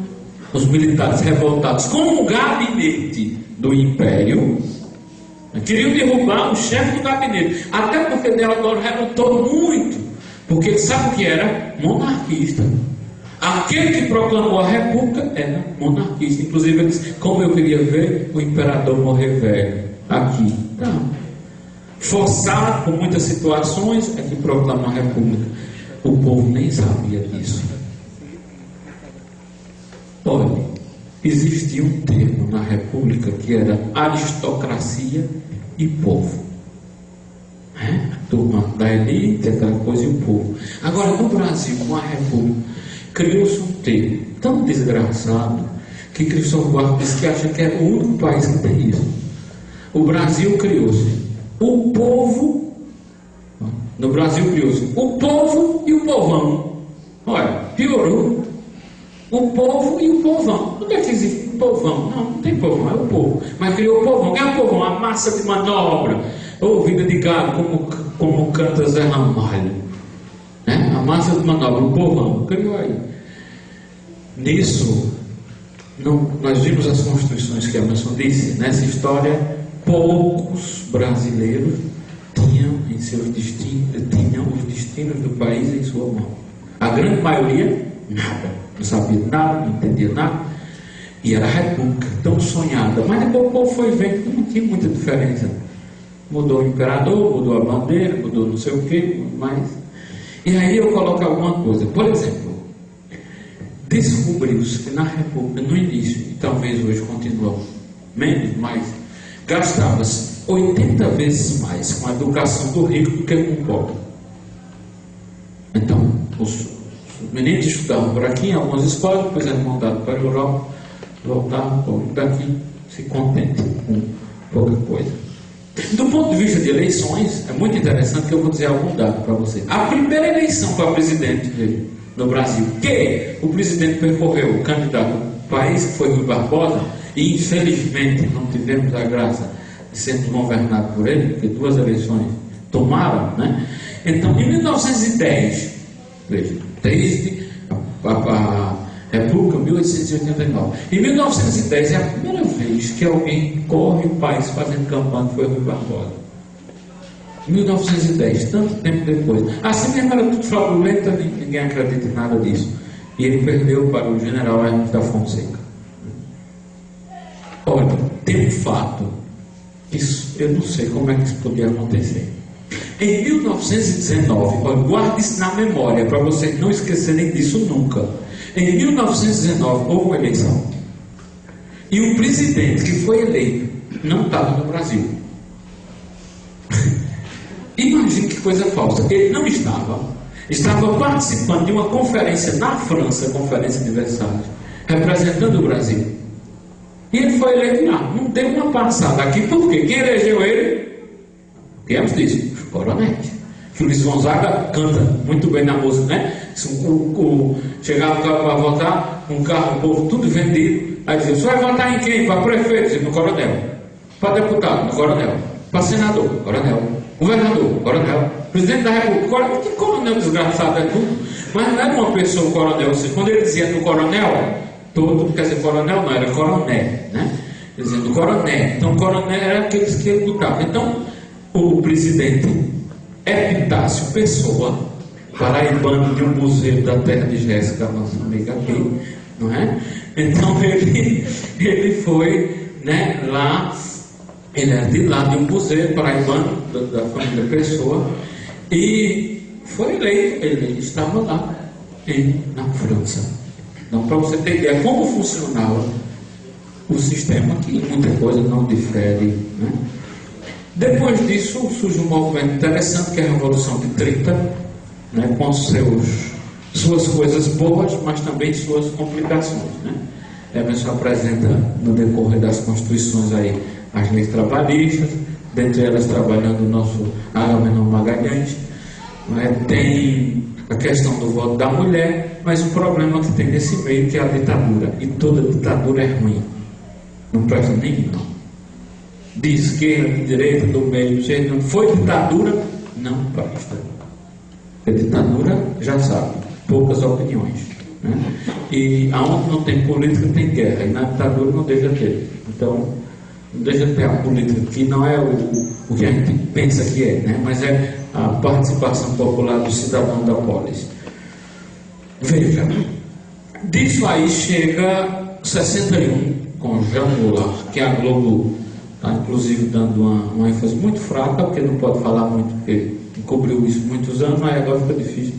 Speaker 3: os militares revoltados com o gabinete do Império queriam derrubar o chefe do gabinete, até porque Deodoro relutou muito, porque ele sabe o que era? Monarquista. Aquele que proclamou a República era monarquista. Inclusive ele disse, como eu queria ver o imperador morrer velho aqui. Não. Forçado por muitas situações é que proclamou a República. O povo nem sabia disso. Olha, existia um termo na República que era aristocracia e povo. A turma da elite, aquela coisa, e o povo. Agora, no Brasil, com a República, criou-se um termo tão desgraçado que Cristóvão Buarque disse que acha que é o único país que tem isso. O Brasil criou-se o povo. No Brasil criou-se o povo e o povão. Olha, piorou. O povo e o povão. Onde é que existe o povão? Não tem povão, é o povo. Mas criou o povão. O que é o povão? A massa de manobra. Ou vida de gado, como canta Zé Ramalho. A massa de manobra, o povão. Criou aí. Nisso, nós vimos as constituições que a Emerson disse. Nessa história, poucos brasileiros tinham em seus destinos, tinham os destinos do país em sua mão. A grande maioria, nada. Não sabia nada, não entendia nada. E era a República tão sonhada. Mas depois o povo foi vendo que não tinha muita diferença. Mudou o imperador, mudou a bandeira, mudou não sei o que, mas... E aí eu coloco alguma coisa. Por exemplo, descobriu-se que na República, no início, e talvez hoje continua menos, mas gastava-se 80 vezes mais com a educação do rico do que com o pobre. Então, os meninos estudavam por aqui em algumas escolas, depois eram mandados para a Europa, voltavam daqui, se contente com pouca coisa. Do ponto de vista de eleições, é muito interessante que eu vou dizer algum dado para você. A primeira eleição para presidente no Brasil, que o presidente percorreu o candidato do país, que foi Rui Barbosa, e infelizmente não tivemos a graça de sermos governados por ele, porque 2 eleições tomaram, né? Então, em 1910, veja, desde a República, 1889. Em 1910 é a primeira vez que alguém corre o país fazendo campanha, que foi Rui Barbosa. Em 1910, tanto tempo depois. Assim mesmo era tudo fraudulento, ninguém acredita em nada disso. E ele perdeu para o general Hermes da Fonseca. Olha, tem um fato, isso eu não sei como é que isso podia acontecer. Em 1919, olha, guarde isso na memória, para vocês não esquecerem disso nunca. Em 1919 houve uma eleição e o presidente que foi eleito não estava no Brasil. Imagine que coisa falsa. Ele não estava participando de uma conferência na França, Conferência de Versalhes, representando o Brasil. E ele foi eleito lá. Não deu uma passada aqui, por quê? Quem elegeu ele? Quem nos disse? Os coronéis. que o Luiz Gonzaga canta muito bem na música, né? Chegava o carro para votar, um carro, o povo tudo vendido, aí dizia, você vai votar em quem? Para prefeito? Dizia, no coronel. Para deputado? No coronel. Para senador? Coronel. Governador? Coronel. Presidente da República? Coronel. Que coronel desgraçado é tudo? Mas não era uma pessoa coronel, ou seja, quando ele dizia no coronel, todo, quer dizer, coronel não, era coroné, né? Dizendo coroné. Então, coroné era aqueles que lutavam. Então, o presidente Epitácio Pessoa, paraibano de um museu da terra de Jéssica, nossa amiga aqui, não é? Então, ele foi, né, lá, ele era de lá de um museu paraibano da família Pessoa, e foi eleito, ele estava lá, na França. Então, para você ter ideia como funcionava o sistema, que muita coisa não difere, né? Depois disso surge um movimento interessante, que é a Revolução de 30, né, com suas coisas boas, mas também suas complicações, né? Emerson apresenta no decorrer das constituições aí as leis trabalhistas, dentre elas trabalhando o nosso Agamenon Magalhães, né? Tem a questão do voto da mulher, mas o problema que tem nesse meio que é a ditadura, e toda ditadura é ruim, não presta nem não. De esquerda, de direita, do meio, não foi ditadura, não presta. Porque ditadura, já sabe, poucas opiniões, né? E aonde não tem política tem guerra, e na ditadura não deixa ter. Então, não deixa ter a política, que não é o que a gente pensa que é, né? Mas é a participação popular do cidadão da polis. Veja, disso aí chega 61 com Jean Moulin, que a Globo está inclusive dando uma ênfase muito fraca, porque não pode falar muito, porque cobriu isso muitos anos, mas agora fica difícil,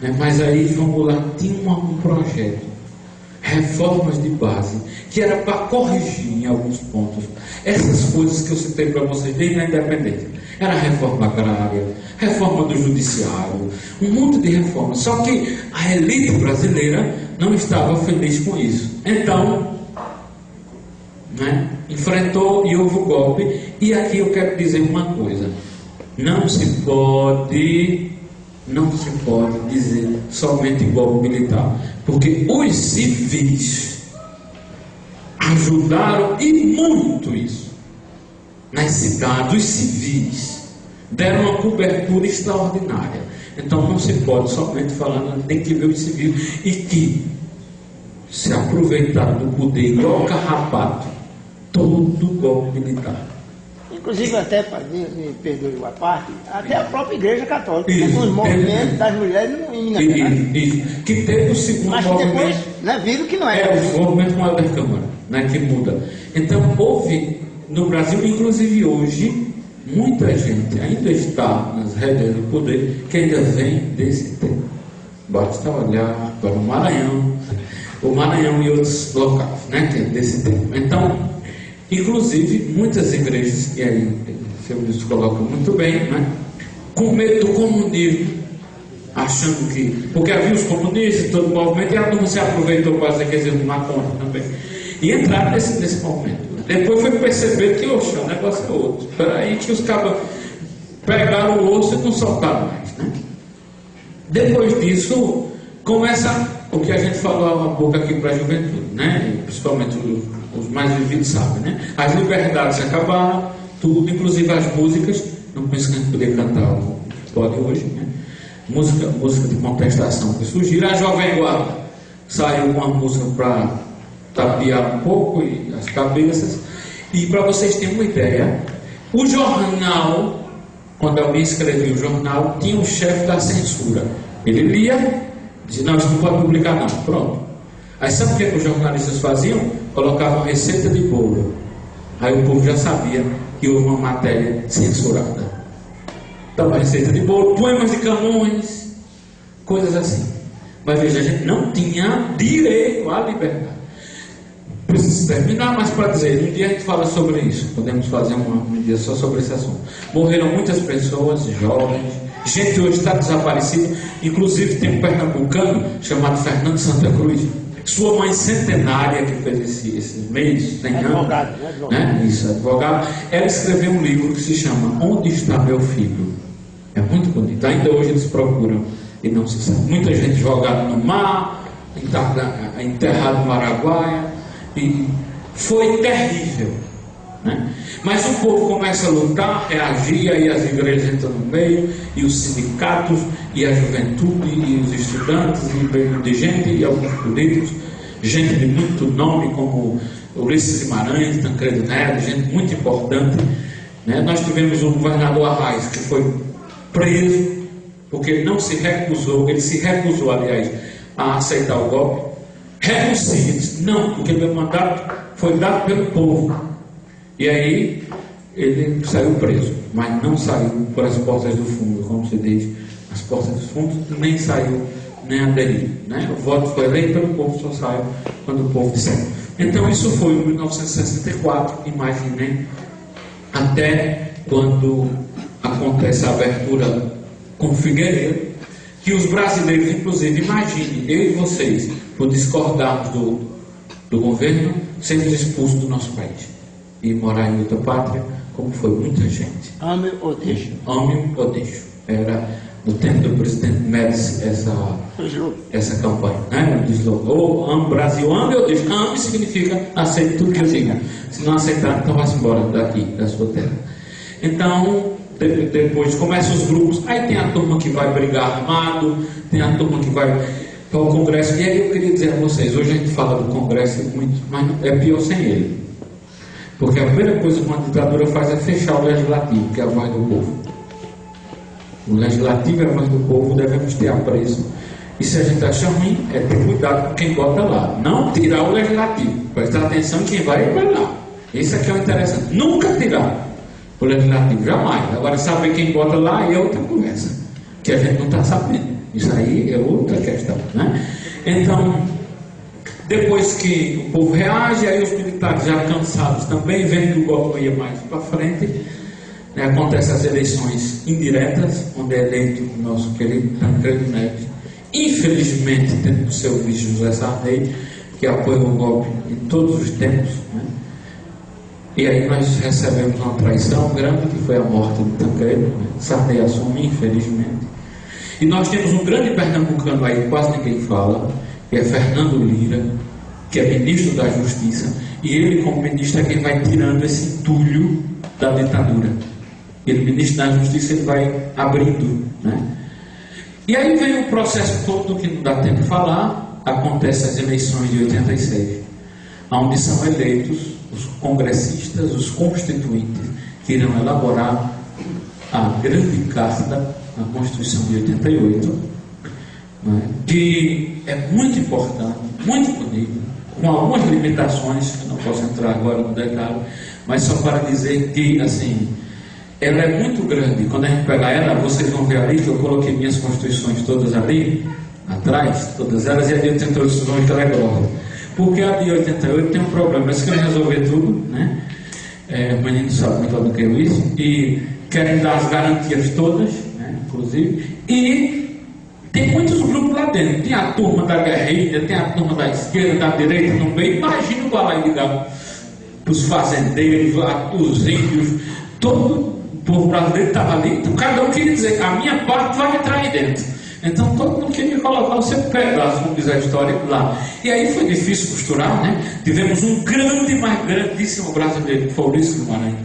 Speaker 3: né? Mas aí Jean Moulin tinha um projeto, reformas de base, que era para corrigir em alguns pontos essas coisas que eu citei para vocês desde a independência. Era a reforma agrária, reforma do judiciário, um monte de reformas. Só que a elite brasileira não estava feliz com isso. Então, né, enfrentou e houve o golpe. E aqui eu quero dizer uma coisa: não se pode dizer somente golpe militar, porque os civis ajudaram e muito isso. Nas cidades, os civis deram uma cobertura extraordinária. Então não se pode somente falar, tem que ver os civis e que se aproveitaram do poder igual carrapato, todo golpe militar.
Speaker 5: Inclusive, até, me perdoe a parte, até a própria Igreja Católica, com os movimentos das mulheres em Minas Gerais.
Speaker 3: Que teve o segundo
Speaker 5: mas
Speaker 3: movimento.
Speaker 5: Mas depois, né, viram que não era.
Speaker 3: O movimento com a Helder Câmara, né, que muda. Então, houve no Brasil, inclusive hoje, muita gente ainda está nas rédeas do poder que ainda vem desse tempo. Basta olhar para o Maranhão e outros locais, né, que é desse tempo. Então, inclusive, muitas igrejas, e aí o seu ministro coloca muito bem, né, com medo do comunismo, achando que, porque havia os comunistas, todo o movimento, e a turma se aproveitou para fazer quer de uma conta também, e entraram nesse movimento. Depois foi perceber que, oxe, o negócio é outro. Espera aí que os cabas pegaram o osso e não soltaram mais, né? Depois disso, começa o que a gente falou há pouco aqui para a juventude, né? Principalmente os mais vividos sabem, né? As liberdades acabaram, tudo, inclusive as músicas. Não penso que a gente poderia cantar o que pode hoje, né? Música de contestação que surgiram. A Jovem Guarda saiu com uma música para tapear um pouco e as cabeças. E para vocês terem uma ideia, o jornal, quando alguém escrevia o jornal, tinha um chefe da censura. Ele lia, dizia, não, isso não pode publicar não, pronto. Aí sabe o que os jornalistas faziam? Colocavam receita de bolo. Aí o povo já sabia que houve uma matéria censurada. Então, a receita de bolo, poemas de Camões, coisas assim. Mas veja, a gente não tinha direito à liberdade. Preciso terminar, mas para dizer, um dia a gente fala sobre isso. Podemos fazer um dia só sobre esse assunto. Morreram muitas pessoas, jovens, gente hoje está desaparecida. Inclusive tem um pernambucano chamado Fernando Santa Cruz. Sua mãe centenária, que fez esses meios, 100 anos,
Speaker 5: advogado.
Speaker 3: Isso, advogado. Ela escreveu um livro que se chama Onde Está Meu Filho? É muito bonito. Ainda hoje eles procuram e não se sabe. Muita gente jogada no mar, enterrado no Araguaia, e foi terrível, né? Mas o povo começa a lutar, reagir, aí as igrejas entram no meio, e os sindicatos, e a juventude, e os estudantes, e um meio de gente, e alguns políticos, gente de muito nome, como Ulisses Guimarães, Tancredo Neves, gente muito importante, né? Nós tivemos o governador Arraes, que foi preso, porque ele se recusou, aliás, a aceitar o golpe. Renuncia, não, porque meu mandato foi dado pelo povo. E aí ele saiu preso, mas não saiu por as portas do fundo, como se diz, as portas do fundo, nem saiu, nem aderiu, né? O voto foi eleito pelo povo, só saiu quando o povo disser. Então isso foi em 1964, imaginem, até quando acontece a abertura com Figueiredo, que os brasileiros, inclusive, imaginem, eu e vocês, por discordarmos do governo, sermos expulsos do nosso país e morar em outra pátria, como foi muita gente.
Speaker 5: Ame ou deixe.
Speaker 3: Ame ou deixo. Era no tempo do presidente Médici essa campanha, né? O slogan, ou ame Brasil, ame ou deixo. Ame significa aceite tudo que eu digo. Se não aceitar, então vá-se embora daqui, da sua terra. Então, depois começam os grupos, aí tem a turma que vai brigar armado, tem a turma que vai para o Congresso. E aí eu queria dizer a vocês, hoje a gente fala do Congresso muito, mas é pior sem ele, porque a primeira coisa que uma ditadura faz é fechar o legislativo, que é a voz do povo. O legislativo é a voz do povo, devemos ter apreço, e se a gente achar ruim, é ter cuidado com quem bota lá, não tirar o legislativo, prestar atenção em quem vai lá. Isso aqui é o interessante, nunca tirar o legislativo, jamais. Agora, saber quem bota lá é outra conversa, que a gente não está sabendo. Isso aí é outra questão, né? Então, depois que o povo reage, aí os militares já cansados também, vendo que o golpe ia mais para frente, né, acontecem as eleições indiretas, onde é eleito o nosso querido Tancredo Neves, infelizmente tendo o seu vice José Sarney, que apoiou o golpe em todos os tempos, né? E aí nós recebemos uma traição grande, que foi a morte de Tancredo, né? Sarney assume, infelizmente. E nós temos um grande pernambucano aí, quase ninguém fala, que é Fernando Lira, que é ministro da Justiça, e ele, como ministro, é quem vai tirando esse entulho da ditadura. Ele, ministro da Justiça, ele vai abrindo, né? E aí vem o processo todo, que não dá tempo de falar, acontece as eleições de 86, onde são eleitos os congressistas, os constituintes, que irão elaborar a grande carta, a Constituição de 88, né, que é muito importante, muito bonita, com algumas limitações, eu não posso entrar agora no detalhe, mas só para dizer que, assim, ela é muito grande. Quando a gente pegar ela, vocês vão ver ali que eu coloquei minhas constituições todas ali, atrás, todas elas, e a de 88 vocês vão ver que ela é grossa. Porque a de 88 tem um problema, eles querem resolver tudo, né? O menino sabe muito do que é isso, e querem dar as garantias todas, né? Inclusive, e tem muitos grupos lá dentro. Tem a turma da guerrilha, tem a turma da esquerda, da direita no meio. Imagina o balaio de galo, os fazendeiros, os índios, todo o povo brasileiro estava ali. Então cada um queria dizer, a minha parte vai entrar aí dentro. Então todo mundo queria colocar o seu pedaço, como diz a história, lá. E aí foi difícil costurar, né? Tivemos um grande, mas grandíssimo brasileiro, que foi Ulisses Guimarães,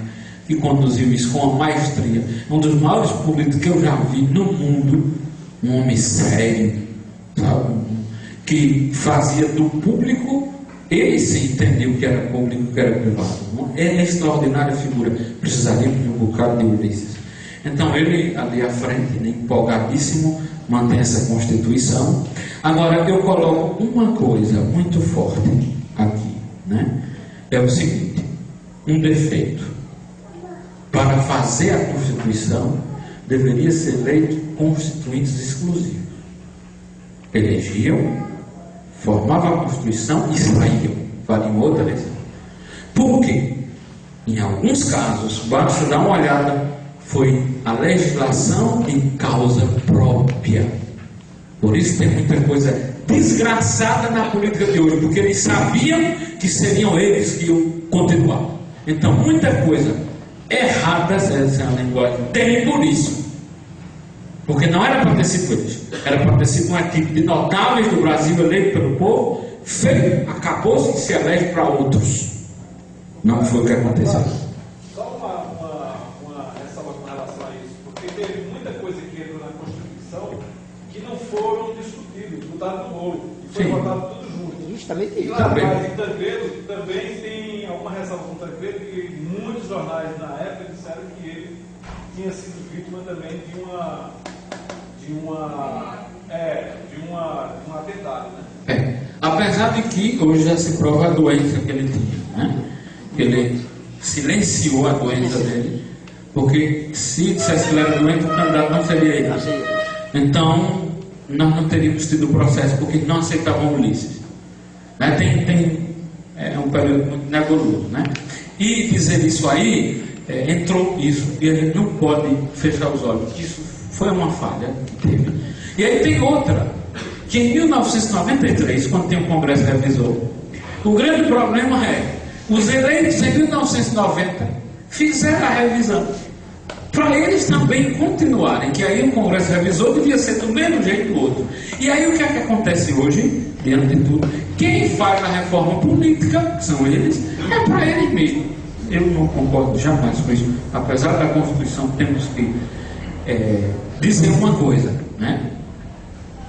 Speaker 3: que conduziu isso com uma maestria. Um dos maiores políticos que eu já vi no mundo, um homem sério, sabe? Que fazia do público, ele sim entendeu o que era público e o que era privado. É extraordinária figura, precisaríamos de um bocado de Ulisses. Então ele, ali à frente, né, empolgadíssimo, mantém essa Constituição. Agora eu coloco uma coisa muito forte aqui, né? É o seguinte, um defeito. Para fazer a Constituição, deveria ser eleito constituintes exclusivos. Elegiam, formavam a Constituição e saíam, fariam outra eleição. Por quê? Em alguns casos, basta dar uma olhada, foi a legislação em causa própria. Por isso tem muita coisa desgraçada na política de hoje, porque eles sabiam que seriam eles que iam continuar. Então muita coisa errada, essa é a linguagem, tem por isso. Porque não era para ter sido eles, era para ter sido uma equipe de notáveis do Brasil eleito pelo povo, feio, acabou-se e se elege para outros. Não foi o que aconteceu.
Speaker 6: Só uma ressalva com relação a isso, porque teve muita coisa que entrou na Constituição que não foram discutidos, botaram no bolo, e foi votado tudo junto.
Speaker 5: Isso também tem.
Speaker 6: E lá atrás, em Tancredo, também tem alguma ressalva com Tancredo, que muitos jornais na época disseram que ele tinha sido vítima também de um atentado, né?
Speaker 3: Apesar de que hoje já se prova a doença que ele tinha, né? Ele silenciou a doença dele, porque se dissesse que ele era doente, o candidato não seria ele. Então, nós não teríamos tido o processo, porque não aceitavam Ulisses. Né? É um período muito nebuloso, né? E dizer isso aí, entrou isso, e a gente não pode fechar os olhos. Isso foi uma falha que teve. E aí tem outra, que em 1993, quando tem um Congresso Revisor, o grande problema é, os eleitos em 1990 fizeram a revisão, para eles também continuarem, que aí o Congresso Revisor devia ser do mesmo jeito do outro. E aí o que é que acontece hoje, diante de tudo? Quem faz a reforma política, que são eles, é para eles mesmos. Eu não concordo jamais com isso. Apesar da Constituição, temos que dizer uma coisa, né?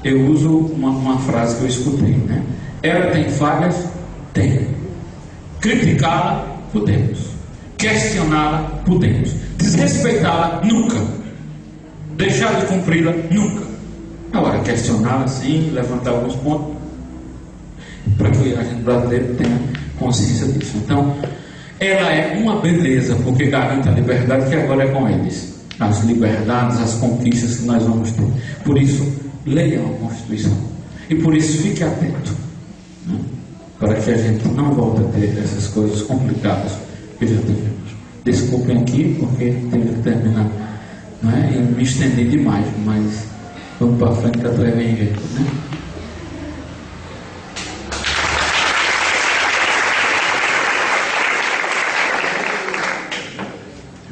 Speaker 3: Eu uso uma frase que eu escutei, né? Ela tem falhas? Tem. Criticá-la? Podemos. Questioná-la? Podemos. Desrespeitá-la? Nunca. Deixar de cumpri-la? Nunca. Agora, questioná-la sim, levantar alguns pontos, para que a gente brasileiro tenha consciência disso. Então, ela é uma beleza, porque garante a liberdade, que agora é com eles. As liberdades, as conquistas que nós vamos ter. Por isso, leiam a Constituição. E por isso, fique atento, né? Para que a gente não volte a ter essas coisas complicadas que já tivemos. Desculpem aqui, porque tenho que terminar, não é? E me estendi demais, mas vamos para frente que a treva vem jeito, né?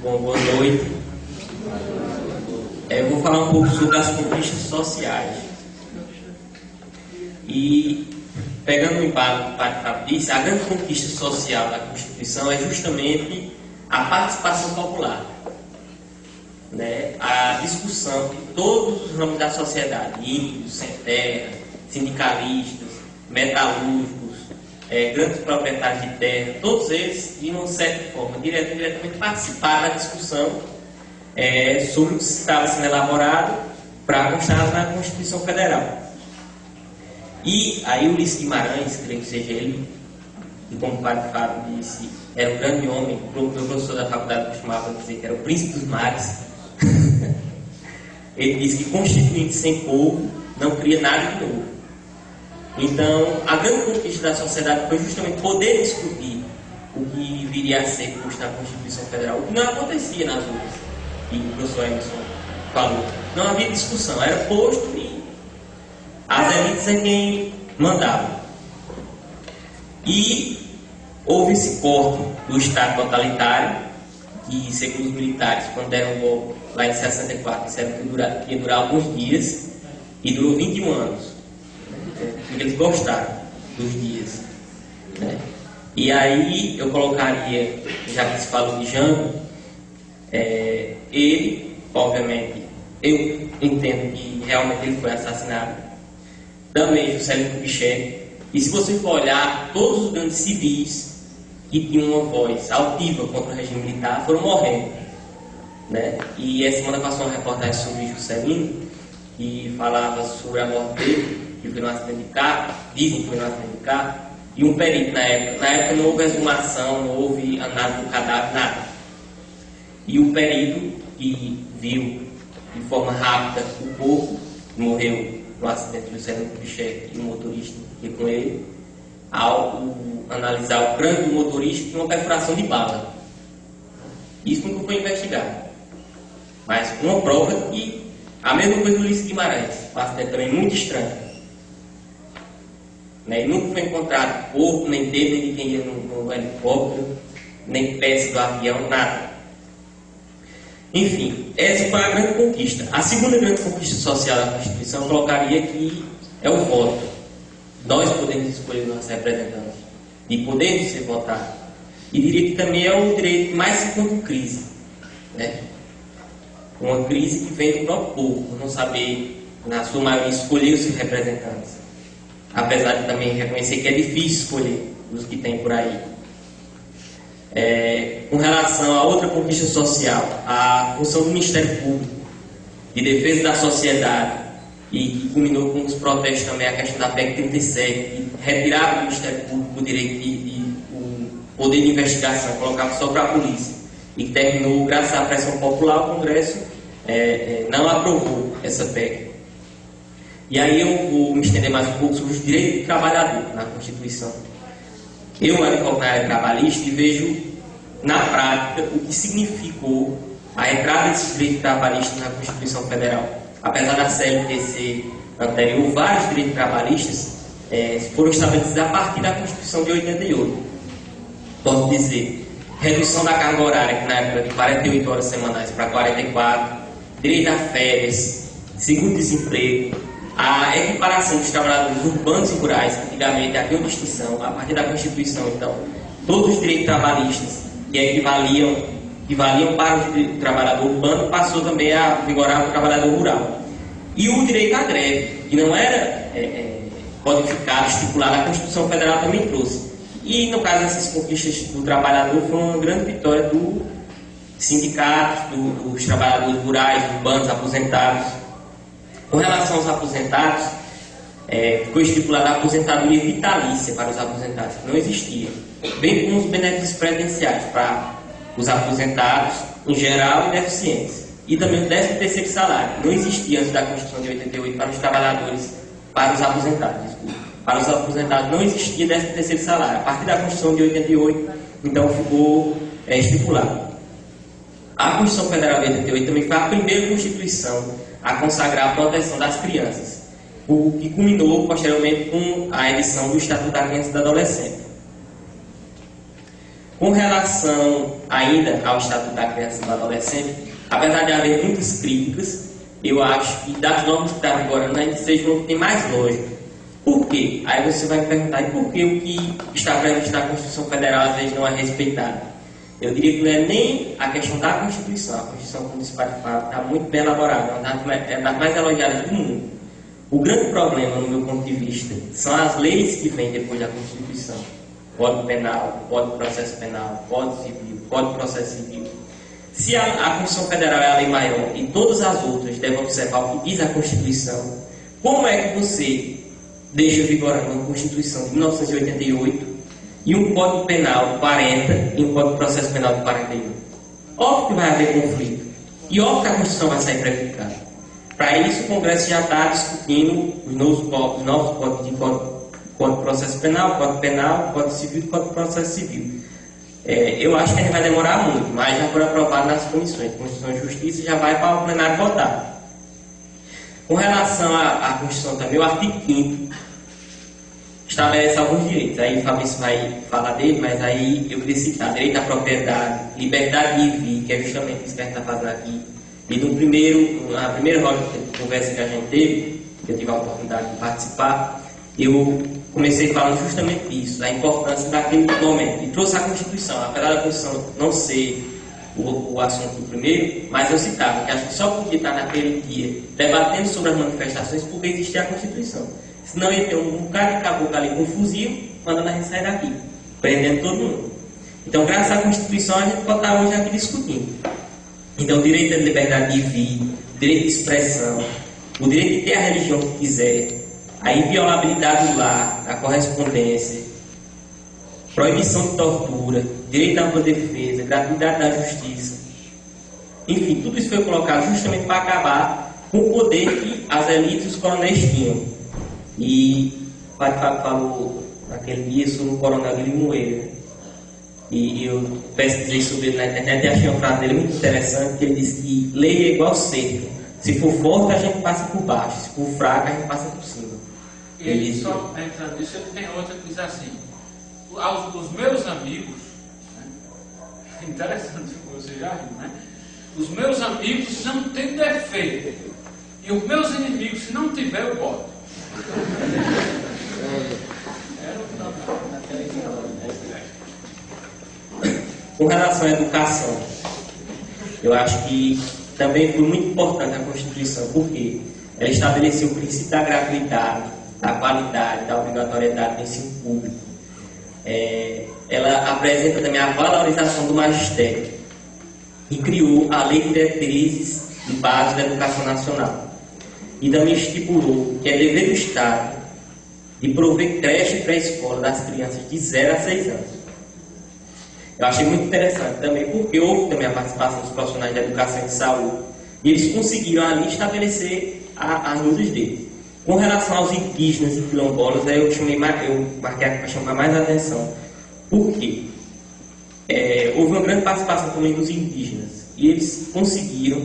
Speaker 7: Bom, boa noite. Eu vou falar um pouco sobre as conquistas sociais. E, pegando o embalo que o padre Fábio disse, a grande conquista social da Constituição é justamente a participação popular, né? A discussão de todos os ramos da sociedade, índios, sem terra, sindicalistas, metalúrgicos, grandes proprietários de terra, todos eles, de uma certa forma, diretamente participaram da discussão sobre o que estava sendo elaborado para constar na Constituição Federal. E aí Ulisses Guimarães, creio que seja ele, e como o padre Fábio disse, era um grande homem, o meu professor da faculdade costumava dizer que era o príncipe dos mares. Ele disse que constituinte sem povo não cria nada de novo. Então, a grande conquista da sociedade foi justamente poder discutir o que viria a ser posto na Constituição Federal, o que não acontecia nas outras, e o professor Emerson falou. Não havia discussão, era posto e as elites é quem mandava. E houve esse corte do Estado totalitário, que, segundo os militares, quando deram o golpe lá em 64, disseram que ia durar alguns dias, e durou 21 anos. Eles gostaram dos dias, né? E aí eu colocaria, já que se falou de Jango, ele, obviamente, eu entendo que realmente ele foi assassinado, também Juscelino Kubitschek. E se você for olhar, todos os grandes civis que tinham uma voz altiva contra o regime militar foram morrendo, né? E essa semana passou uma reportagem sobre Juscelino, que falava sobre a morte dele, que foi num acidente de carro, dizem que foi num acidente de carro, e um perito na época não houve exumação, não houve análise do cadáver, nada. E o perito que viu de forma rápida o corpo, morreu no acidente de Juscelino Kubitschek e o motorista que com ele, ao analisar o crânio do motorista, tinha uma perfuração de bala. Isso nunca foi investigado. Mas uma prova que a mesma coisa do Ulisses Guimarães, um acidente também muito estranho. Né? E nunca foi encontrado corpo, nem dele, nem de quem ia no helicóptero, nem peça do avião, nada. Enfim, essa foi a grande conquista. A segunda grande conquista social da Constituição eu colocaria que é o voto. Nós podemos escolher nossos representantes, de podermos ser votados. E diria que também é o direito que mais se encontra em crise, né? Uma crise que vem do próprio povo, por não saber, na sua maioria, escolher os seus representantes. Apesar de também reconhecer que é difícil escolher os que tem por aí. Com relação a outra conquista social, a função do Ministério Público, de defesa da sociedade, e que culminou com os protestos também, a questão da PEC 37, que retirava do Ministério Público o direito o poder de investigação, colocava só para a polícia, e que terminou, graças à pressão popular, o Congresso não aprovou essa PEC. E aí eu vou me estender mais um pouco sobre os direitos do trabalhador na Constituição. Eu advogo na área trabalhista e vejo na prática o que significou a entrada desses direitos trabalhistas na Constituição Federal. Apesar da CLT ser anterior, vários direitos trabalhistas foram estabelecidos a partir da Constituição de 88. Posso dizer, redução da carga horária, que na época de 48 horas semanais para 44, direito a férias, seguro-desemprego, a equiparação dos trabalhadores urbanos e rurais, que antigamente havia uma distinção, a partir da Constituição, então, todos os direitos trabalhistas que equivaliam para o trabalhador urbano, passou também a vigorar o trabalhador rural. E o direito à greve, que não era codificado, estipulado, a Constituição Federal também trouxe. E, no caso dessas conquistas do trabalhador, foi uma grande vitória dos sindicatos, dos trabalhadores rurais, urbanos, aposentados. Com relação aos aposentados, ficou estipulada a aposentadoria vitalícia para os aposentados, que não existia, bem como os benefícios previdenciários para os aposentados em geral e deficientes, e também o 13º salário, não existia antes da Constituição de 88 para os trabalhadores, para os aposentados, desculpa. Para os aposentados não existia 13º salário, a partir da Constituição de 88, então ficou estipulado. A Constituição Federal de 88 também foi a primeira Constituição a consagrar a proteção das crianças, o que culminou posteriormente com a edição do Estatuto da Criança e do Adolescente. Com relação ainda ao Estatuto da Criança e do Adolescente, apesar de haver muitas críticas, eu acho que das normas que estão vigorando ainda seja uma que tem mais lógica. Por quê? Aí você vai me perguntar, e por que o que está previsto na Constituição Federal às vezes não é respeitado? Eu diria que não é nem a questão da Constituição. A Constituição, como disse o Padre Fábio, está muito bem elaborada, é uma das mais elogiadas do mundo. O grande problema, no meu ponto de vista, são as leis que vêm depois da Constituição. Código Penal, Código de Processo Penal, Código Civil, Código de Processo Civil. Se a Constituição Federal é a lei maior e todas as outras devem observar o que diz a Constituição, como é que você deixa vigorando uma Constituição de 1988 e um Código Penal de 40 e um Código de Processo Penal de 41. Óbvio que vai haver conflito. E óbvio que a Constituição vai sair prejudicada. Para isso, o Congresso já está discutindo os novos códigos de Código de Processo Penal, Código Civil e Código de Processo Civil. Eu acho que a gente vai demorar muito, mas já foi aprovado nas comissões. Constituição e Justiça já vai para o plenário votar. Com relação à Constituição também, o artigo 5º estabelece alguns direitos. Aí o Fabrício vai falar dele, mas aí eu queria citar direito à propriedade, liberdade de vir, que é justamente isso que a gente está fazendo aqui. E na primeira roda de conversa que a gente teve, que eu tive a oportunidade de participar, eu comecei falando justamente disso, da importância daquele momento. E trouxe a Constituição, apesar da Constituição não ser o assunto do primeiro, mas eu citava que a gente só podia estar naquele dia debatendo sobre as manifestações porque existia a Constituição. Senão ia ter um bocado de caboclo ali com um fuzil, mandando a gente sair daqui, prendendo todo mundo. Então, graças à Constituição, a gente pode estar hoje aqui discutindo. Então, o direito à liberdade de vir, o direito de expressão, o direito de ter a religião que quiser, a inviolabilidade do lar, a correspondência, proibição de tortura, direito à ampla defesa, gratuidade da justiça. Enfim, tudo isso foi colocado justamente para acabar com o poder que as elites e os coronéis tinham. E o Padre Fábio falou naquele dia sobre o coronel Limoeiro. E eu pesquisei sobre ele na internet e achei uma frase dele muito interessante, que ele disse que lei é igual cerca. Se for forte, a gente passa por baixo. Se for fraco, a gente passa por cima.
Speaker 3: Ele só entrando nisso, ele tem outra que diz assim: os meus amigos, né? Interessante, você já viu, né? Os meus amigos não têm defeito. E os meus inimigos, se não tiver, eu boto.
Speaker 7: Com relação à educação, eu acho que também foi muito importante a Constituição, porque ela estabeleceu o princípio da gratuidade, da qualidade, da obrigatoriedade do ensino público. Ela apresenta também a valorização do magistério e criou a Lei de Diretrizes e Bases da Educação Nacional. E também estipulou que é dever do Estado de prover creche e pré-escola das crianças de 0 a 6 anos. Eu achei muito interessante também, porque houve também a participação dos profissionais da educação e de saúde, e eles conseguiram ali estabelecer as luzes deles. Com relação aos indígenas e quilombolas, eu marquei para chamar mais a atenção, porque houve uma grande participação também dos indígenas, e eles conseguiram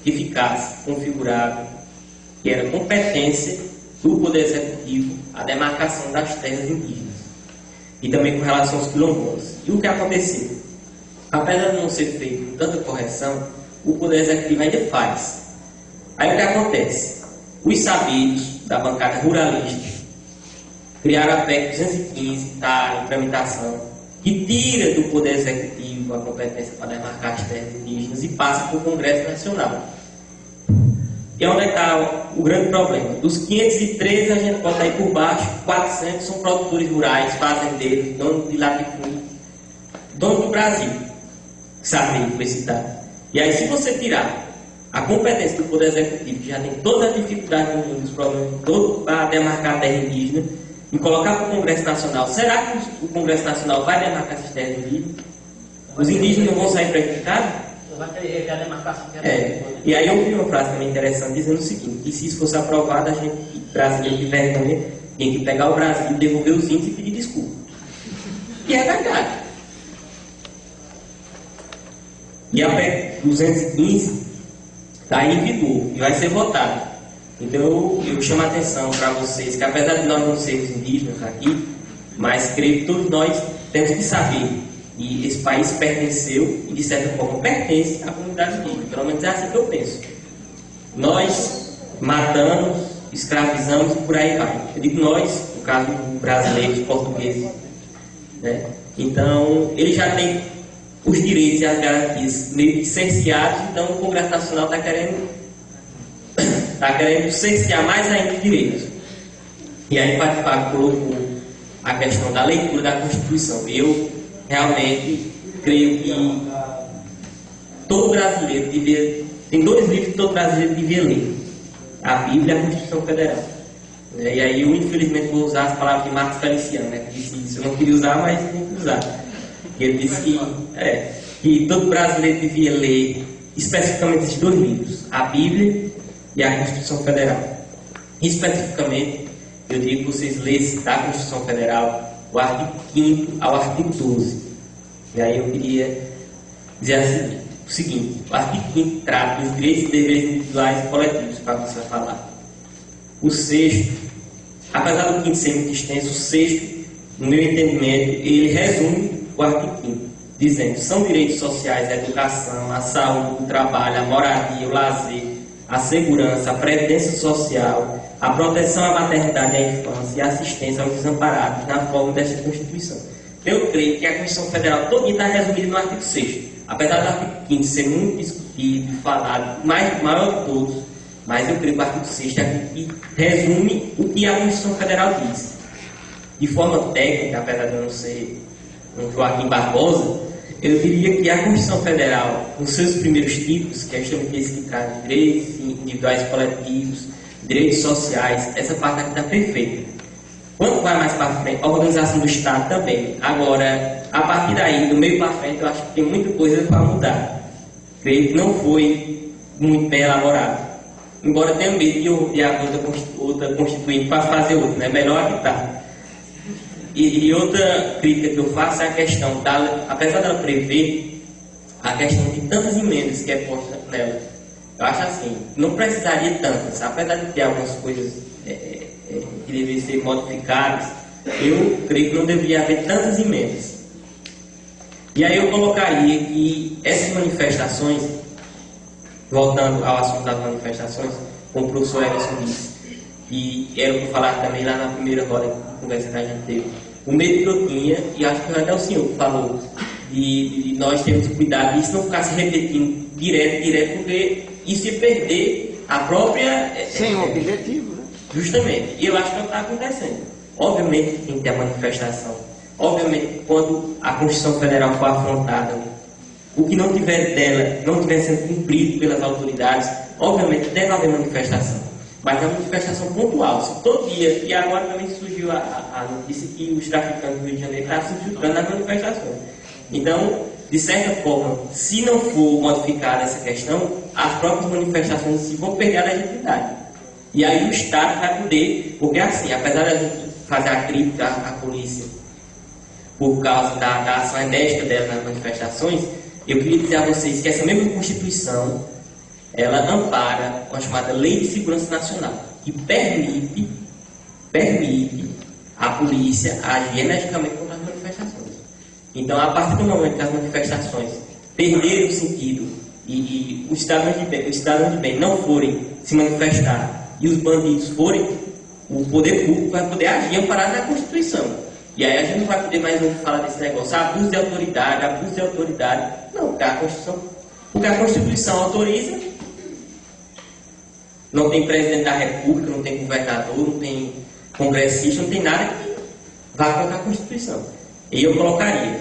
Speaker 7: que ficasse configurado que era competência do Poder Executivo a demarcação das terras indígenas. E também com relação aos quilombolas. E o que aconteceu? Apesar de não ser feito tanta correção, o Poder Executivo ainda faz. Aí o que acontece? Os sabidos da bancada ruralista criaram a PEC 215, está em tramitação, que tira do Poder Executivo a competência para demarcar as terras indígenas e passa para o Congresso Nacional. E onde está o grande problema? Dos 513, a gente bota aí por baixo, 400 são produtores rurais, fazendeiros, donos de latifúndio, donos do Brasil, sabe, foi citado. E aí, se você tirar a competência do Poder Executivo, que já tem toda a dificuldade do mundo, os problemas todos para demarcar a terra indígena, e colocar para o Congresso Nacional, será que o Congresso Nacional vai demarcar essas terras indígenas? Os indígenas não vão sair prejudicados? E aí eu vi uma frase também interessante dizendo o seguinte, que se isso fosse aprovado, a gente brasileiro de vergonha tem que pegar o Brasil, devolver os índios e pedir desculpa. E é verdade. E a PEC 215 está em vigor e vai ser votada. Então eu chamo a atenção para vocês que, apesar de nós não sermos indígenas aqui, mas creio que todos nós temos que saber que esse país pertenceu e, de certa forma, pertence à comunidade indígena. Pelo menos é assim que eu penso. Nós matamos, escravizamos e por aí vai. Eu digo nós, no caso brasileiros, portugueses. Né? Então, ele já tem os direitos e as garantias meio que cerceados, então o Congresso Nacional está querendo cercear mais ainda os direitos. E aí, Patipac colocou a questão da leitura da Constituição. Eu realmente creio que todo brasileiro devia... Tem 2 livros que todo brasileiro devia ler: a Bíblia e a Constituição Federal. E aí eu, infelizmente, vou usar as palavras de Marcos Feliciano, né, que disse isso. Eu não queria usar, mas tenho que usar. Ele disse que todo brasileiro devia ler especificamente esses 2 livros: a Bíblia e a Constituição Federal. Especificamente, eu digo que vocês lessem da Constituição Federal o artigo 5º ao artigo 12. E aí eu queria dizer o seguinte: o artigo 5º trata dos direitos e deveres individuais e coletivos, para você vai falar. O 6º, apesar do 5º ser muito extenso, o 6º, no meu entendimento, ele resume o artigo 5º, dizendo: são direitos sociais a educação, a saúde, o trabalho, a moradia, o lazer, a segurança, a previdência social, a proteção à maternidade e à infância e a assistência aos desamparados na forma desta Constituição. Eu creio que a Constituição Federal toda está resumida no artigo 6º, apesar do artigo 5º ser muito discutido, falado, maior de todos, mas eu creio que o artigo 6º é aquilo que resume o que a Constituição Federal diz. De forma técnica, apesar de eu não ser um Joaquim Barbosa, eu diria que a Constituição Federal, nos seus primeiros tipos, que é justamente esse que traz direitos individuais e coletivos, direitos sociais, essa parte aqui está perfeita. Quando vai mais para frente, a organização do Estado também. Agora, a partir daí, do meio para frente, eu acho que tem muita coisa para mudar. Creio que não foi muito bem elaborado. Embora tenha medo de ouvir a outra constituinte para fazer outra, né? Melhor que está. E outra crítica que eu faço é a questão, apesar dela prever a questão de tantas emendas que é posta nela, eu acho assim, não precisaria tantas, apesar de ter algumas coisas que deveriam ser modificadas, eu creio que não deveria haver tantas emendas. E aí eu colocaria que essas manifestações, voltando ao assunto das manifestações, como o professor Everson disse, e era o que eu falava também lá na primeira roda de conversa que a gente teve, o medo que eu tinha, e acho que até o senhor falou, de nós termos cuidado de isso não ficar se repetindo direto, porque isso ia perder a própria...
Speaker 5: Sem objetivo, né?
Speaker 7: Justamente. E eu acho que não está acontecendo. Obviamente tem que ter a manifestação. Obviamente, quando a Constituição Federal for afrontada, o que não tiver dela, não estiver sendo cumprido pelas autoridades, obviamente deve haver manifestação. Mas é uma manifestação pontual. Se todo dia, e agora também surgiu a notícia que os traficantes do Rio de Janeiro estão se infiltrando nas manifestações. Então, de certa forma, se não for modificada essa questão, as próprias manifestações se vão perder a legitimidade. E aí o Estado vai poder, porque assim, apesar de a gente fazer a crítica à polícia por causa da ação enérgica dela nas manifestações, eu queria dizer a vocês que essa mesma Constituição, ela ampara a chamada Lei de Segurança Nacional, que permite a polícia agir energicamente contra as manifestações. Então, a partir do momento que as manifestações perderem o sentido e os cidadãos de bem não forem se manifestar e os bandidos forem, o poder público vai poder agir amparado na Constituição. E aí a gente não vai poder mais ouvir falar desse negócio, abuso de autoridade. Não, porque a Constituição autoriza, não tem presidente da República, não tem governador, não tem congressista, não tem nada que vá contra a Constituição. E eu colocaria,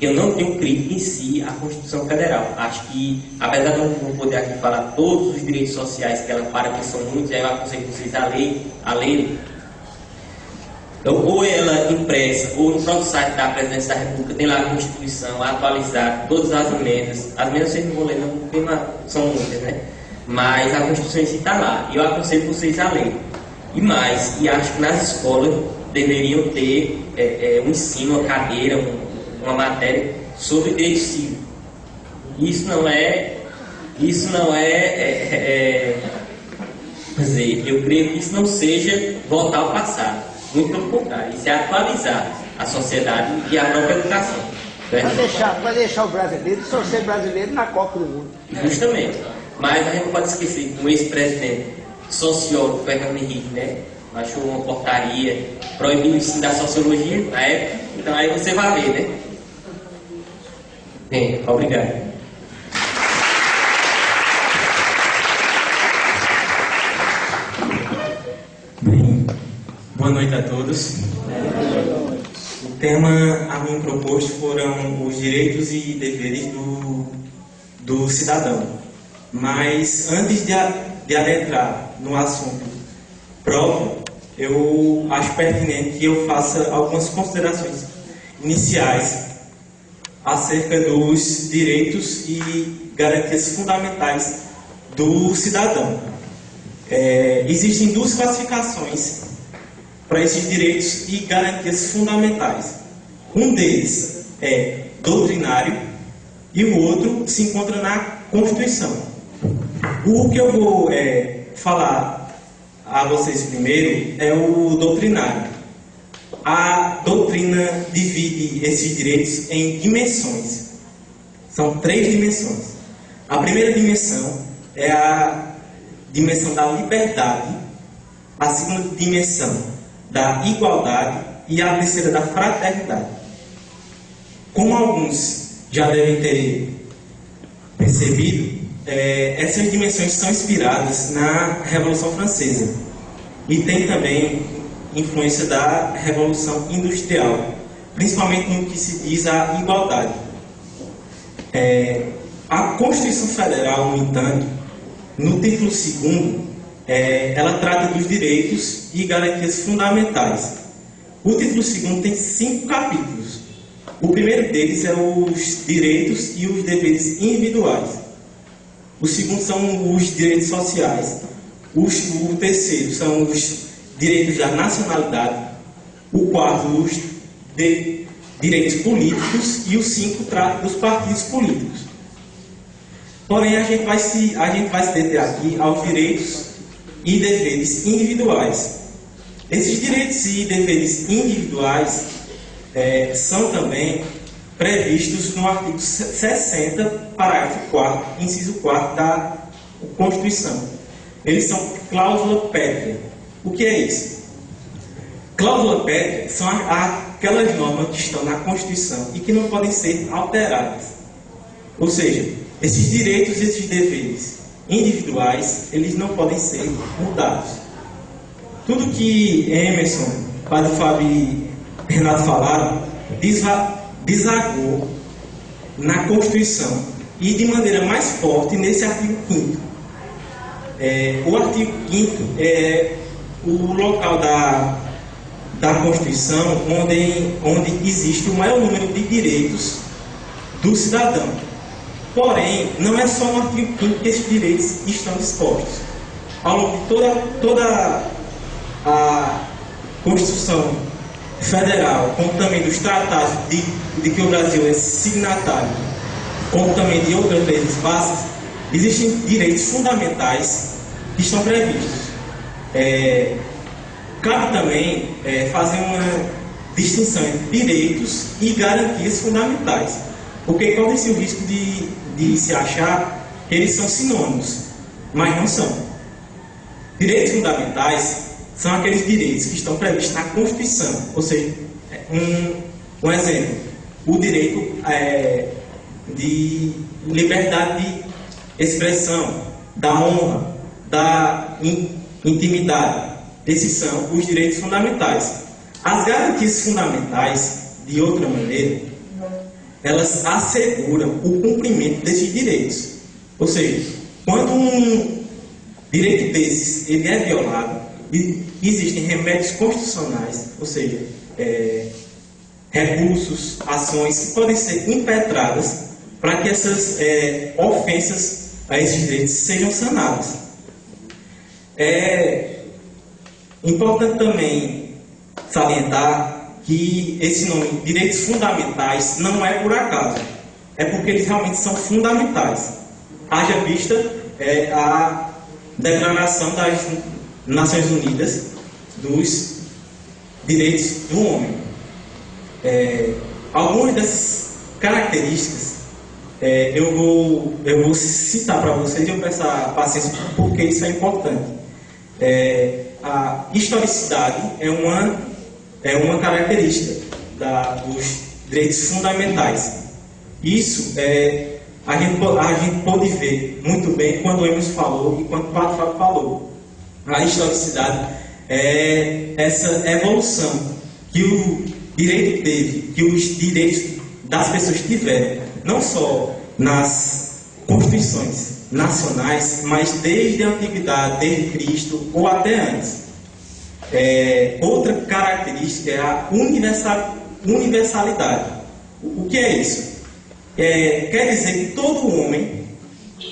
Speaker 7: eu não tenho crítica em si à Constituição Federal. Acho que, apesar de eu não poder aqui falar todos os direitos sociais que ela para, que são muitos, aí eu aconselho vocês a ler. Então, ou ela impressa, ou no próprio site da Presidência da República, tem lá a Constituição atualizada, todas as emendas. As emendas vocês não vão ler, não, porque são muitas, né? Mas a Constituição em si está lá. E eu aconselho vocês a ler. E acho que nas escolas deveriam ter um ensino, uma cadeira, uma matéria sobre direito civil. Isso não é, quer dizer, eu creio que isso não seja voltar ao passado. Muito pelo contrário, isso é atualizar a sociedade e a própria educação.
Speaker 5: Vai deixar o brasileiro só ser brasileiro na Copa do Mundo.
Speaker 7: Justamente. Mas a gente não pode esquecer que o ex-presidente sociólogo Fernando Henrique, né, achou uma portaria proibindo o ensino da sociologia na época. Então aí você vai ver, né? Bem, obrigado.
Speaker 8: Bem, boa noite a todos. O tema a mim proposto foram os direitos e deveres do cidadão. Mas antes de adentrar no assunto próprio, eu acho pertinente que eu faça algumas considerações iniciais acerca dos direitos e garantias fundamentais do cidadão. Existem duas classificações para esses direitos e garantias fundamentais. Um deles é doutrinário e o outro se encontra na Constituição. O que eu vou falar a vocês primeiro é o doutrinário. A doutrina divide esses direitos em dimensões. São 3 dimensões. A primeira dimensão é a dimensão da liberdade, a segunda dimensão da igualdade e a terceira da fraternidade. Como alguns já devem ter percebido, essas dimensões são inspiradas na Revolução Francesa e tem também influência da Revolução Industrial, principalmente no que se diz a igualdade. A Constituição Federal, no entanto, no título 2º, ela trata dos direitos e garantias fundamentais. O título 2º tem 5 capítulos. O primeiro deles é os direitos e os deveres individuais. O segundo são os direitos sociais. O terceiro são os direitos da nacionalidade. O quarto, os direitos políticos. E o 5 trata dos partidos políticos. Porém, a gente vai se deter aqui aos direitos e deveres individuais. Esses direitos e deveres individuais são também previstos no artigo 60, parágrafo 4º, inciso 4º da Constituição. Eles são cláusula pétrea. O que é isso? Cláusula pétrea são aquelas normas que estão na Constituição e que não podem ser alteradas. Ou seja, esses direitos e esses deveres individuais, eles não podem ser mudados. Tudo que Emerson, Padre Fábio e Renato falaram, desagou na Constituição e de maneira mais forte nesse artigo 5º. O artigo 5º é o local da Constituição onde existe o maior número de direitos do cidadão. Porém, não é só no artigo 5º que esses direitos estão dispostos. Ao longo de toda a Constituição Federal, como também dos tratados de que o Brasil é signatário, como também de outras leis básicas, existem direitos fundamentais que estão previstos. Cabe também fazer uma distinção entre direitos e garantias fundamentais, porque corre-se o risco de se achar que eles são sinônimos, mas não são. Direitos fundamentais são aqueles direitos que estão previstos na Constituição, ou seja, um exemplo, o direito de liberdade de expressão, da honra, da intimidade. Esses são os direitos fundamentais. As garantias fundamentais, de outra maneira, elas asseguram o cumprimento desses direitos. Ou seja, quando um direito desses ele é violado, existem remédios constitucionais, ou seja, recursos, ações que podem ser impetradas para que essas ofensas a esses direitos sejam sanadas. É importante também salientar que esse nome, direitos fundamentais, não é por acaso. É porque eles realmente são fundamentais. Haja vista a Declaração das Nações Unidas dos Direitos do Homem. Algumas dessas características eu vou citar para vocês e eu peço a paciência porque isso é importante. A historicidade é uma característica dos direitos fundamentais. Isso a gente pode ver muito bem quando o Emerson falou e quando o Padre Fábio falou. A historicidade é essa evolução que o direito teve, que os direitos das pessoas tiveram, não só nas constituições nacionais, mas desde a antiguidade, desde Cristo ou até antes. Outra característica é a universalidade. O que é isso? Quer dizer que todo homem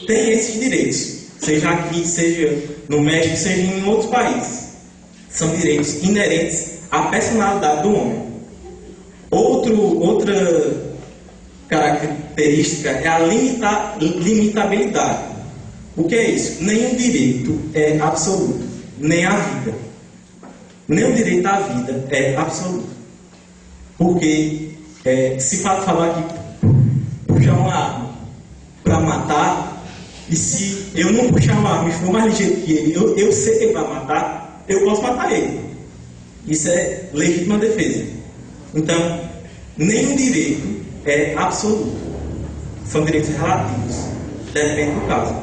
Speaker 8: tem esses direitos, seja aqui, seja no México, seja em outros países. São direitos inerentes à personalidade do homem. Outra característica é a limitabilidade. O que é isso? Nenhum direito é absoluto, nem a vida. Nem o direito à vida é absoluto. Porque se falar que puxar uma arma para matar, e se eu não puxar uma arma e for mais ligeiro que ele, eu sei que ele vai matar, eu posso matar ele. Isso é legítima defesa. Então, nenhum direito é absoluto. São direitos relativos. Depende do caso.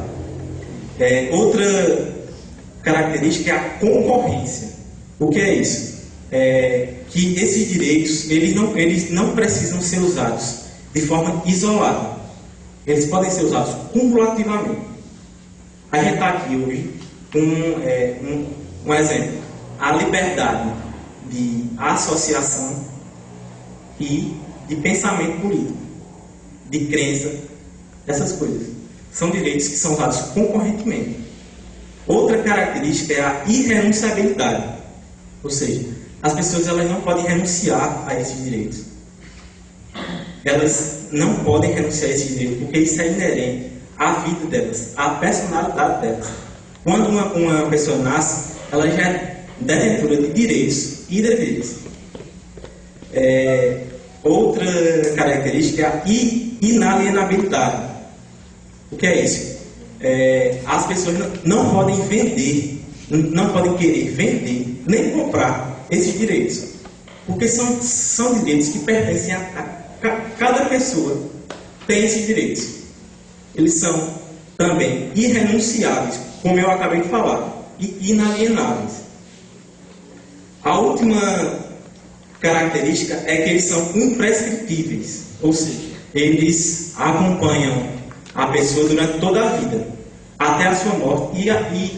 Speaker 8: Outra característica é a concorrência. O que é isso? Que esses direitos eles não precisam ser usados de forma isolada. Eles podem ser usados cumulativamente. A gente está aqui hoje com um exemplo. A liberdade de associação e de pensamento político, de crença, essas coisas. São direitos que são usados concorrentemente. Outra característica é a irrenunciabilidade. Ou seja, as pessoas elas não podem renunciar a esses direitos. Elas não podem renunciar a esses direitos, porque isso é inerente à vida delas, à personalidade delas. Quando uma pessoa nasce, ela já é detentora de direitos e deveres. Outra característica é a inalienabilidade. O que é isso? As pessoas não podem vender, não podem querer vender, nem comprar esses direitos. Porque são direitos que pertencem a cada pessoa, tem esses direitos. Eles são também irrenunciáveis, como eu acabei de falar, e inalienáveis. A última característica é que eles são imprescritíveis, ou seja, eles acompanham a pessoa durante toda a vida, até a sua morte, e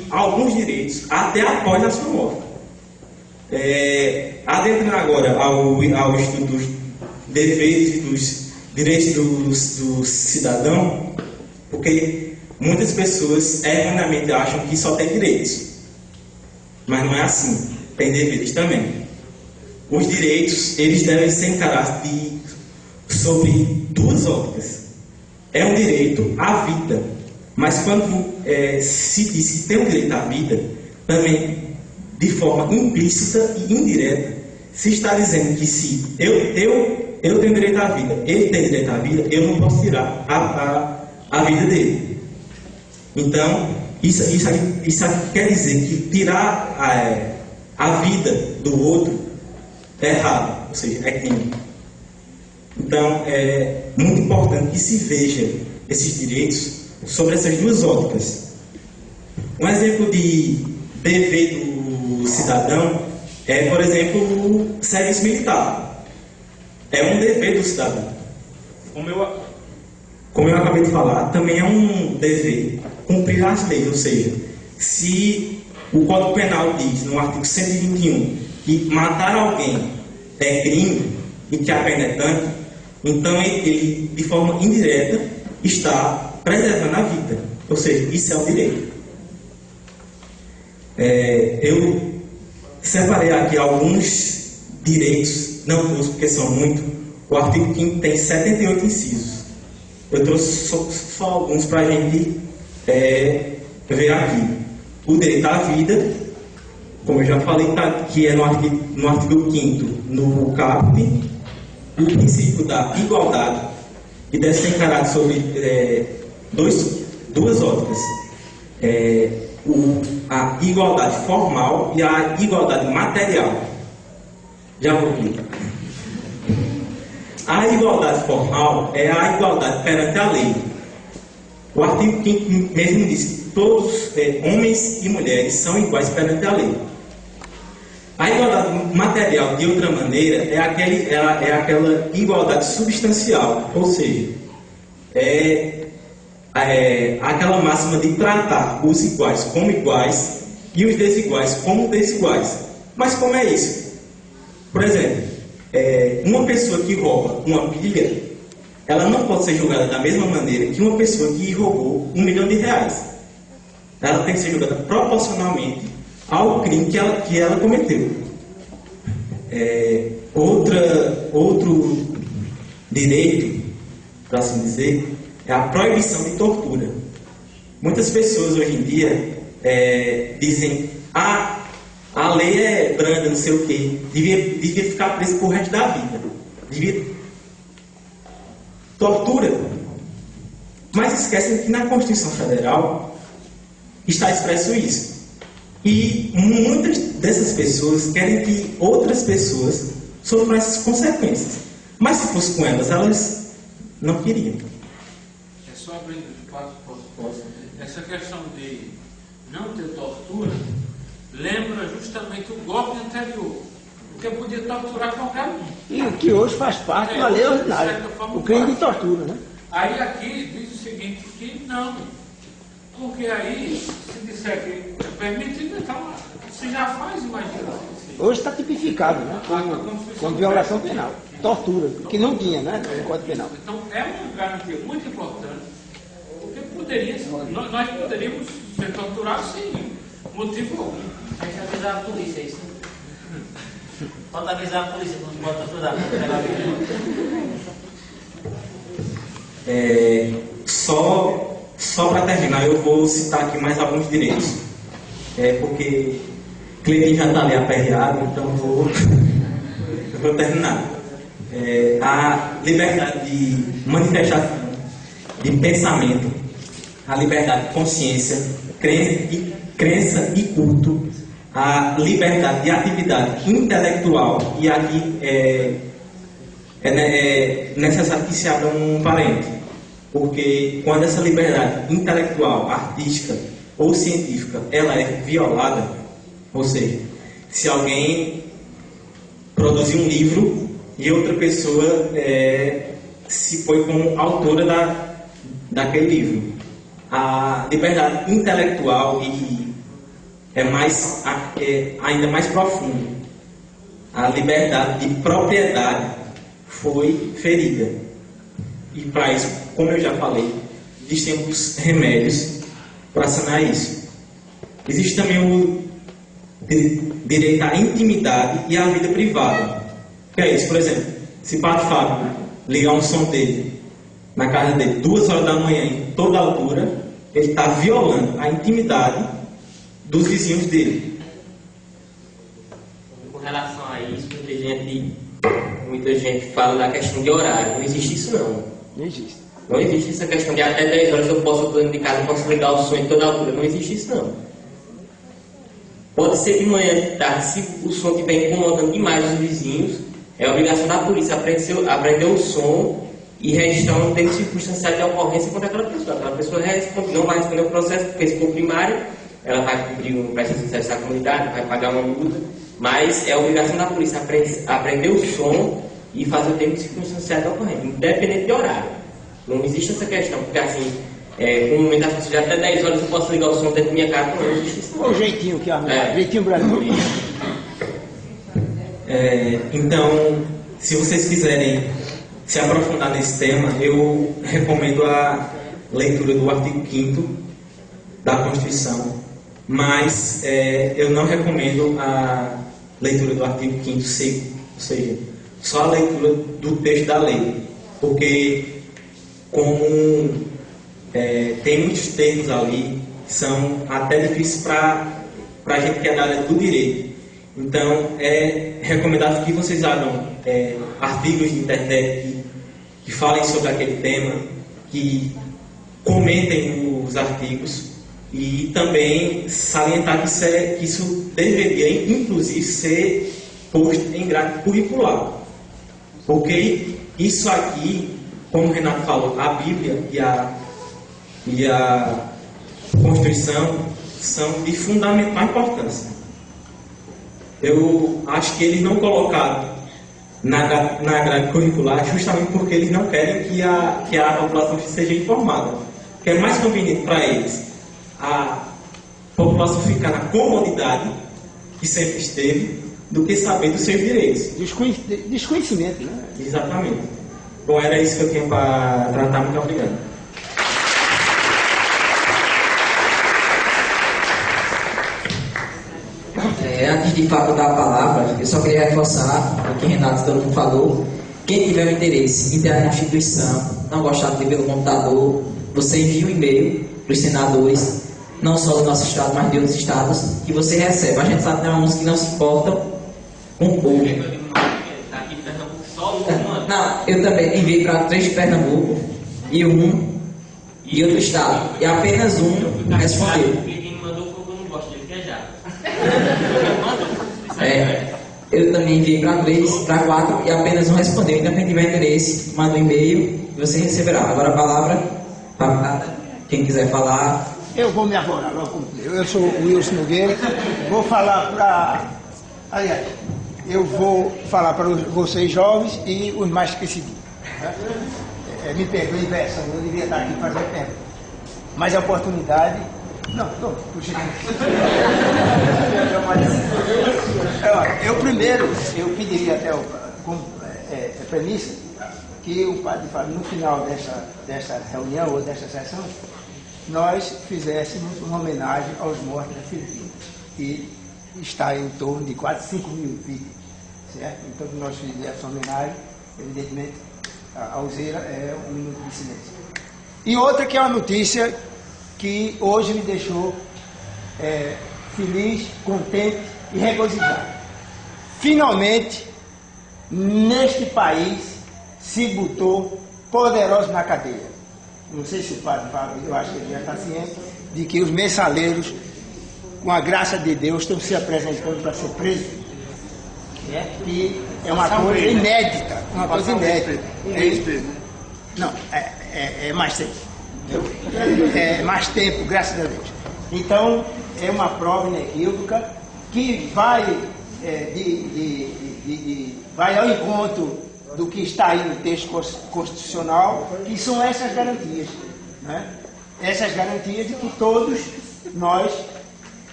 Speaker 8: alguns direitos até após a sua morte. Adentrando agora ao estudo dos deveres e dos direitos do cidadão, porque muitas pessoas erroneamente acham que só tem direitos, mas não é assim, tem deveres também. Os direitos, eles devem ser encarados sobre duas óticas. É um direito à vida, mas quando se diz que tem um direito à vida, também de forma implícita e indireta, se está dizendo que se eu tenho direito à vida, ele tem direito à vida, eu não posso tirar a vida dele. Então, isso aqui quer dizer que tirar a vida do outro é errado, ou seja, é crime. Então, é muito importante que se veja esses direitos sobre essas duas óticas. Um exemplo de dever do cidadão é, por exemplo, o serviço militar. É um dever do cidadão. Como eu acabei de falar, também é um dever cumprir as leis, ou seja, se o Código Penal diz, no artigo 121, que matar alguém é crime e que a pena é tanto, então ele, de forma indireta, está preservando a vida. Ou seja, isso é o direito. Eu separei aqui alguns direitos, não todos porque são muitos. O artigo 5º tem 78 incisos. Eu trouxe só alguns para a gente ver aqui. O direito à vida, como eu já falei, que é no artigo 5º, no caput, o princípio da igualdade, que deve ser encarado sobre duas óticas. A igualdade formal e a igualdade material. Já vou explicar. A igualdade formal é a igualdade perante a lei. O artigo 5º mesmo diz que todos, homens e mulheres, são iguais perante a lei. A igualdade material, de outra maneira, é aquela igualdade substancial, ou seja, aquela máxima de tratar os iguais como iguais e os desiguais como desiguais. Mas como é isso? Por exemplo, uma pessoa que rouba uma pilha, ela não pode ser julgada da mesma maneira que uma pessoa que roubou R$1 milhão. Ela tem que ser julgada proporcionalmente ao crime que ela cometeu. Outro direito, para assim dizer, é a proibição de tortura. Muitas pessoas hoje em dia dizem: a lei é branda, não sei o quê, devia ficar preso pro resto da vida. Tortura. Mas esquecem que na Constituição Federal está expresso isso. E muitas dessas pessoas querem que outras pessoas sofram essas consequências. Mas se fosse com elas não queriam.
Speaker 3: É só abrindo espaço, posso. Essa questão de não ter tortura lembra justamente o golpe anterior, porque podia torturar qualquer um.
Speaker 5: E o que hoje faz parte da lei ordinária, o crime de tortura, né?
Speaker 3: Aí aqui diz o seguinte, que não, porque aí, se disser que é permitido, então você já faz, imagina.
Speaker 5: Hoje está tipificado, né? Como violação penal, tortura, que não tinha, né? No Código Penal.
Speaker 3: Então é uma garantia muito importante, porque nós poderíamos ser torturados sem motivo algum.
Speaker 4: Tem que avisar a polícia, é isso? Pode avisar a polícia, não pode torturar.
Speaker 8: Só para terminar, eu vou citar aqui mais alguns direitos. Porque Cleiton já está ali aperreado, então eu vou terminar. a liberdade de manifestação, de pensamento, a liberdade de consciência, crença e culto, a liberdade de atividade intelectual, e aqui é necessário que se abra um parênteses, porque quando essa liberdade intelectual, artística ou científica, ela é violada, ou seja, se alguém produzir um livro e outra pessoa se põe como autora daquele livro, a liberdade intelectual é ainda mais profunda. A liberdade de propriedade foi ferida. E para isso, como eu já falei, existem os remédios para sanar isso. Existe também o direito à intimidade e à vida privada. Que é isso? Por exemplo, se o Padre Fábio ligar um som dele na casa dele 2 horas da manhã em toda altura, ele está violando a intimidade dos vizinhos dele.
Speaker 7: Com relação a isso, muita gente fala da questão de horário. Não existe isso, não.
Speaker 5: Não existe.
Speaker 7: Não existe essa questão de até 10 horas eu posso, dentro de casa, posso ligar o som em toda altura. Não existe isso, não. Pode ser de manhã, de tarde, se o som estiver incomodando demais os vizinhos, é obrigação da polícia aprender o som e registrar um termo circunstancial de ocorrência contra aquela pessoa. Aquela pessoa não vai responder o processo, porque se for primário, ela vai cumprir um prestação de serviço à comunidade, vai pagar uma multa, mas é obrigação da polícia aprender o som e fazer o termo circunstancial de ocorrência, independente de horário. Não existe essa questão, porque assim, com o momento das pessoas, até 10 horas eu posso ligar o som dentro da minha casa, não existe isso.
Speaker 5: O jeitinho que arruma, jeitinho brasileiro.
Speaker 8: Então, se vocês quiserem se aprofundar nesse tema, eu recomendo a leitura do artigo 5º da Constituição, mas eu não recomendo a leitura do artigo 5º seco, ou seja, só a leitura do texto da lei, porque como tem muitos termos ali que são até difíceis para a gente que é da área do direito. Então, é recomendável que vocês abram artigos de internet que falem sobre aquele tema, que comentem os artigos e também salientar que isso deveria, inclusive, ser posto em grade curricular. Porque isso aqui, como o Renato falou, a Bíblia e a Constituição são de fundamental importância. Eu acho que eles não colocaram na grade curricular justamente porque eles não querem que a população seja informada. Que é mais conveniente para eles a população ficar na comodidade que sempre esteve do que saber dos seus direitos.
Speaker 5: Desconhecimento, né?
Speaker 8: Exatamente. Bom, era isso que eu tinha para tratar. Muito obrigado.
Speaker 2: Antes de dar a palavra, eu só queria reforçar o que Renato Tolofo falou. Quem tiver o interesse em ter a Constituição, não gostar de ver pelo computador, você envia um e-mail para os senadores, não só do nosso estado, mas de outros estados, que você recebe. A gente sabe que tem uns que não se importam com o povo. Não, eu também enviei para 3 de Pernambuco e 1 de outro estado. E apenas 1 respondeu. Eu também enviei para 3, para 4 e apenas 1 respondeu. Então, quem tiver interesse, manda um e-mail e você receberá. Agora a palavra para quem quiser falar.
Speaker 5: Eu vou me arvorar logo. Eu sou o Wilson Nogueira. Vou falar para. Aliás, eu vou falar para vocês jovens e os mais esquecidos. Me perdoe, inversão, eu devia estar aqui fazendo pergunta. Mas a oportunidade. Não, puxa. Eu primeiro, eu pediria até como premissa que o Padre Fábio, no final dessa reunião ou dessa sessão, nós fizéssemos uma homenagem aos mortos da Filipinas, que está em torno de quase 5 mil vítimas, certo? Então, que nós fizéssemos uma homenagem, evidentemente, a Alzeira é um minuto de silêncio. E outra que é uma notícia que hoje me deixou feliz, contente e regozijado. Finalmente, neste país se botou poderosos na cadeia. Não sei se o padre Fábio, eu acho que ele já está ciente de que os mensaleiros, com a graça de Deus, estão se apresentando para ser presos. Que é uma coisa inédita. Uma coisa inédita. Não, é mais tempo. É mais tempo, graças a Deus. Então, é uma prova inequívoca que vai, vai ao encontro do que está aí no texto constitucional, que são essas garantias. Né? Essas garantias de que todos nós,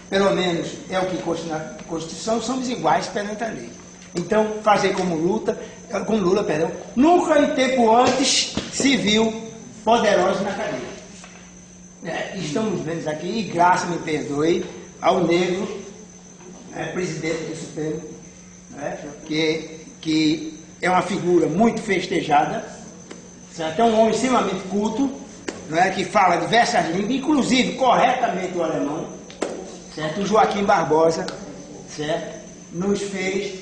Speaker 5: pelo menos é o que consta na Constituição, somos iguais perante a lei. Então, fazer como Lula, nunca em tempo antes se viu poderosos na cadeia. Estamos vendo aqui, e graça me perdoe, ao negro, presidente do Supremo, que é uma figura muito festejada, certo? É um homem extremamente culto, que fala diversas línguas, inclusive corretamente o alemão, certo? O Joaquim Barbosa, certo? Nos fez,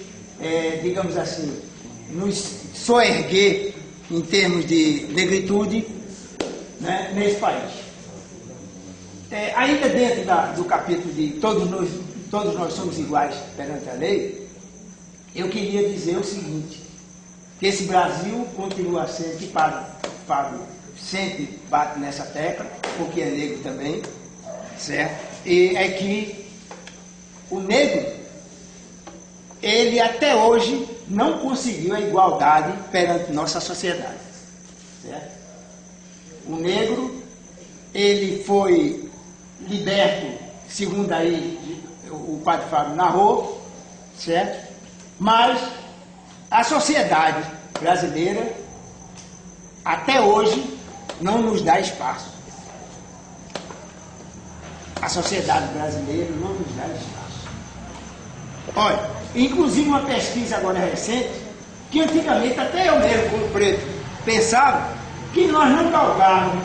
Speaker 5: digamos assim, nos soerguer em termos de negritude, né, nesse país. Ainda dentro do capítulo de todos nós somos iguais perante a lei, eu queria dizer o seguinte, que esse Brasil continua sendo, que Pablo sempre bate nessa tecla, porque é negro também, certo? E é que o negro, ele até hoje não conseguiu a igualdade perante nossa sociedade, certo? O negro, ele foi liberto, segundo aí o padre Fábio narrou, certo? Mas a sociedade brasileira, até hoje, não nos dá espaço. A sociedade brasileira não nos dá espaço. Olha, inclusive uma pesquisa agora recente, que antigamente até eu mesmo, como preto, pensava que nós não galgávamos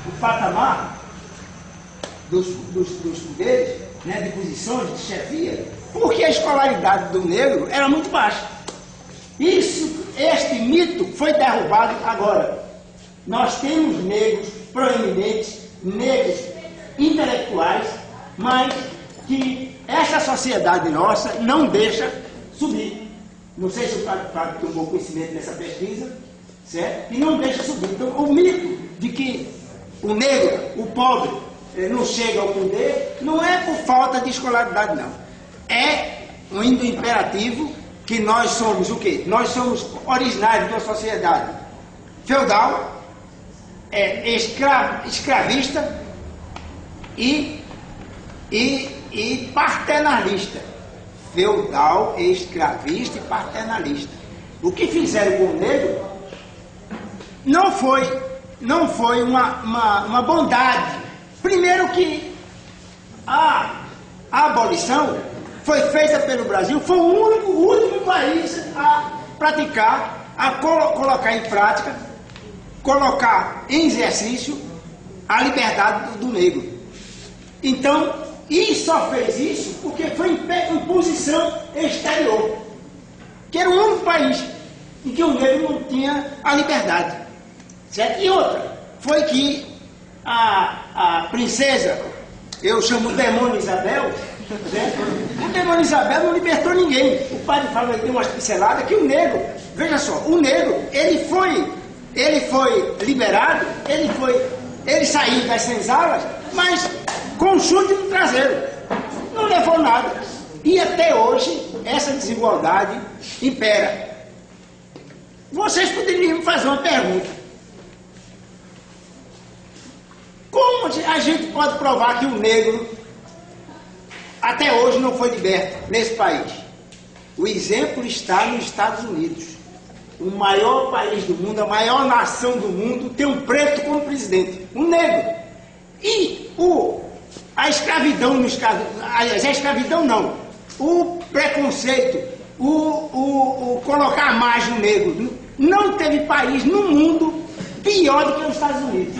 Speaker 5: o patamar dos poderes, né, de posições, de chefia, porque a escolaridade do negro era muito baixa. Este mito foi derrubado agora. Nós temos negros proeminentes, negros intelectuais, mas que essa sociedade nossa não deixa subir. Não sei se o Fábio tomou conhecimento dessa pesquisa, certo? E não deixa subir. Então, o mito de que o negro, o pobre, não chega ao poder, não é por falta de escolaridade, não. É um imperativo que nós somos o quê? Nós somos originários de uma sociedade feudal, escravista e paternalista. Feudal, escravista e paternalista. O que fizeram com o negro não foi uma bondade. Primeiro que a abolição foi feita pelo Brasil, foi o último país a praticar, a colocar em prática, colocar em exercício a liberdade do negro. Então, e só fez isso porque foi imposição exterior, que era o único país em que o negro não tinha a liberdade, certo? E outra, foi que a princesa, eu chamo o demônio Isabel, certo? O demônio Isabel não libertou ninguém. O padre fala, deu umas pinceladas, que o negro, veja só, o negro, ele foi liberado, ele saiu das senzalas, mas com um chute no traseiro, não levou nada. E até hoje, essa desigualdade impera. Vocês poderiam me fazer uma pergunta. Como a gente pode provar que o negro até hoje não foi liberto nesse país? O exemplo está nos Estados Unidos. O maior país do mundo, a maior nação do mundo, tem um preto como presidente, um negro. E a escravidão nos Estados Unidos, aliás, a escravidão não, o preconceito, o colocar mais no negro, não teve país no mundo pior do que os Estados Unidos.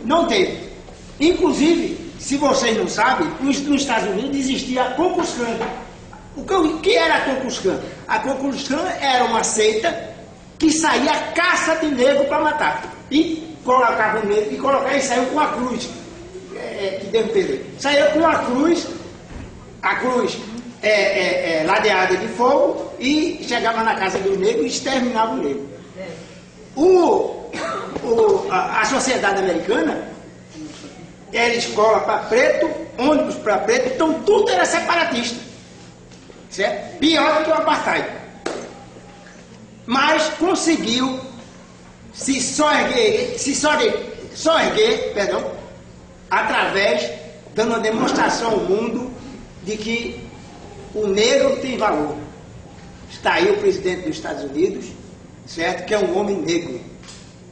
Speaker 5: Não teve. Inclusive, se vocês não sabem, nos Estados Unidos existia a Ku Klux Klan. O que era a Ku Klux Klan? A Ku Klux Klan era uma seita que saía a caça de negro para matar. E colocava o negro, e saiu com a cruz, que deu Pedro. Saiu com a cruz ladeada de fogo, e chegava na casa do negro e exterminava o negro. A sociedade americana era escola para preto, ônibus para preto, então tudo era separatista, certo? Pior do que o apartheid. Mas conseguiu só erguer, através dando uma demonstração ao mundo de que o negro tem valor. Está aí o presidente dos Estados Unidos, certo? Que é um homem negro.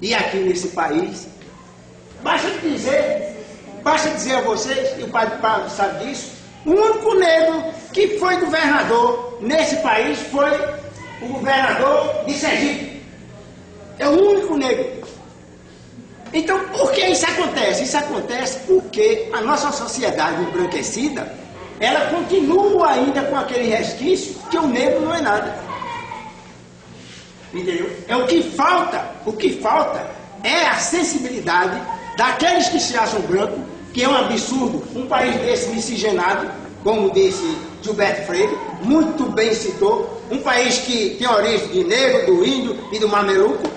Speaker 5: E aqui nesse país, basta dizer a vocês, e o padre Paulo sabe disso, o único negro que foi governador nesse país foi o governador de Sergipe. É o único negro. Então, por que isso acontece? Isso acontece porque a nossa sociedade embranquecida, ela continua ainda com aquele resquício que o negro não é nada. Entendeu? O que falta é a sensibilidade daqueles que se acham brancos, que é um absurdo um país desse miscigenado, como disse Gilberto Freire, muito bem citou, um país que tem origem de negro, do índio e do mameluco,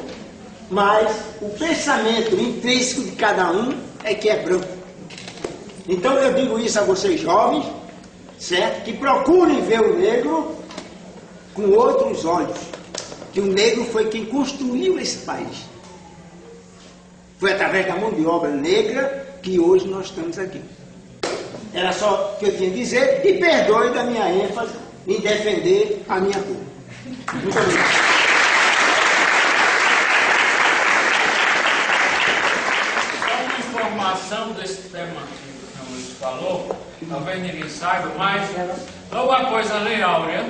Speaker 5: mas o pensamento intrínseco de cada um é que é branco. Então eu digo isso a vocês jovens, certo? Que procurem ver o negro com outros olhos, que o negro foi quem construiu esse país. Foi através da mão de obra negra que hoje nós estamos aqui. Era só o que eu tinha a dizer, e perdoe da minha ênfase em defender a minha cor. Muito obrigado.
Speaker 3: Só uma informação desse tema que o Luiz falou, talvez ninguém saiba, mas logo após a Lei Áurea,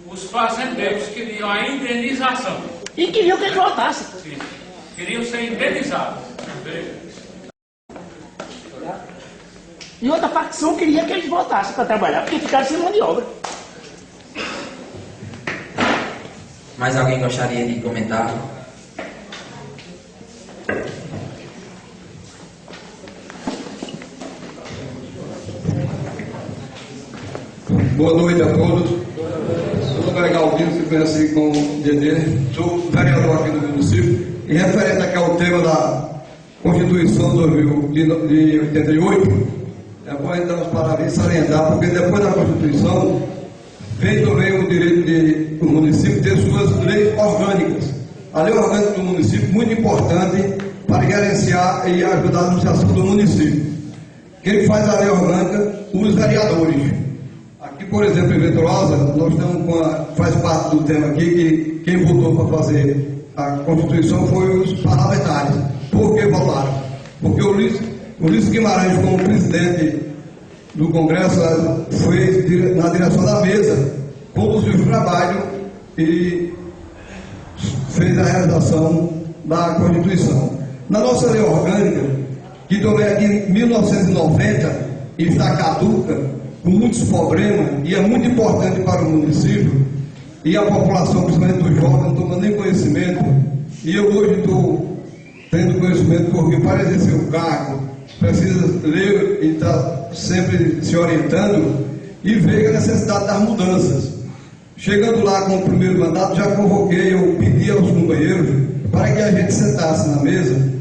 Speaker 3: os fazendeiros queriam a indenização.
Speaker 5: E queriam que ele voltasse.
Speaker 3: Sim. Queriam ser indenizados.
Speaker 5: E outra facção queria que eles voltassem para trabalhar, porque ficaram sem mão de obra.
Speaker 2: Mais alguém gostaria de comentar?
Speaker 9: Boa noite a todos. Meu nome é Galdino, se conhece como Dedê. Sou vereador aqui do município. E referente aqui ao tema da Constituição de 88, é bom a gente dar os parabéns e salientar, porque depois da Constituição veio também o direito do município ter suas leis orgânicas. A lei orgânica do município, muito importante para gerenciar e ajudar a administração do município. Quem faz a lei orgânica? Os vereadores. Aqui, por exemplo, em Venturosa, nós estamos faz parte do tema aqui, que quem votou para fazer a Constituição foi os parlamentares. Por que votaram? Porque o Ulisses Guimarães, como presidente do Congresso, foi na direção da mesa, conduziu o trabalho e fez a realização da Constituição. Na nossa lei orgânica, que também é de 1990 e está caduca, com muitos problemas, e é muito importante para o município, e a população, principalmente os jovens, não tomando nem conhecimento, e eu hoje estou tendo conhecimento porque para exercer o cargo precisa ler e estar sempre se orientando e ver a necessidade das mudanças. Chegando lá com o primeiro mandato, já convoquei, eu pedi aos companheiros para que a gente sentasse na mesa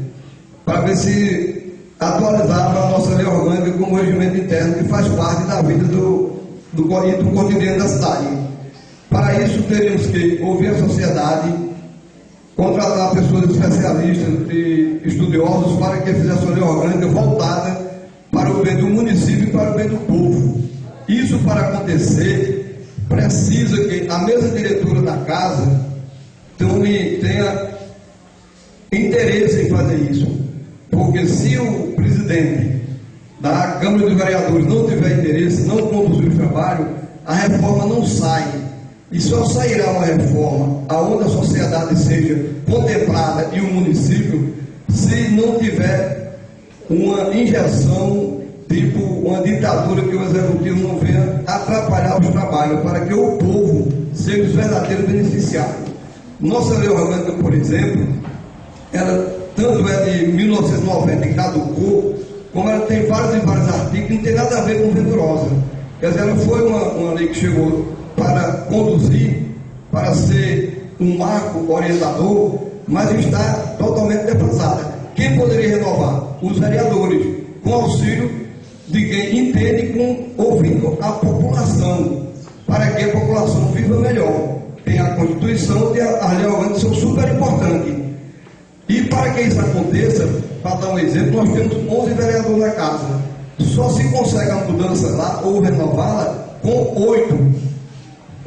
Speaker 9: para ver se atualizava a nossa lei orgânica como regimento interno que faz parte da vida do cotidiano da cidade. Para isso teríamos que ouvir a sociedade, contratar pessoas especialistas e estudiosos para que fizesse uma lei orgânica voltada para o bem do município e para o bem do povo. Isso, para acontecer, precisa que a mesa diretora da casa tenha interesse em fazer isso. Porque se o presidente da Câmara dos Vereadores não tiver interesse, não conduzir o trabalho, a reforma não sai. E só sairá uma reforma aonde a sociedade seja contemplada e o município, se não tiver uma injeção tipo uma ditadura que o executivo não venha atrapalhar os trabalhos para que o povo seja os verdadeiros beneficiários. Nossa lei orgânica, por exemplo, ela tanto é de 1990 e caducou, como ela tem vários e vários artigos que não tem nada a ver com Venturosa. Quer dizer, ela foi uma lei que chegou para conduzir, para ser um marco orientador, mas está totalmente defasada. Quem poderia renovar? Os vereadores, com auxílio de quem entende, ouvindo a população, para que a população viva melhor. Tem a Constituição e a lei orgânica são super importantes. E para que isso aconteça, para dar um exemplo, nós temos 11 vereadores na casa. Só se consegue a mudança lá ou renová-la com 8.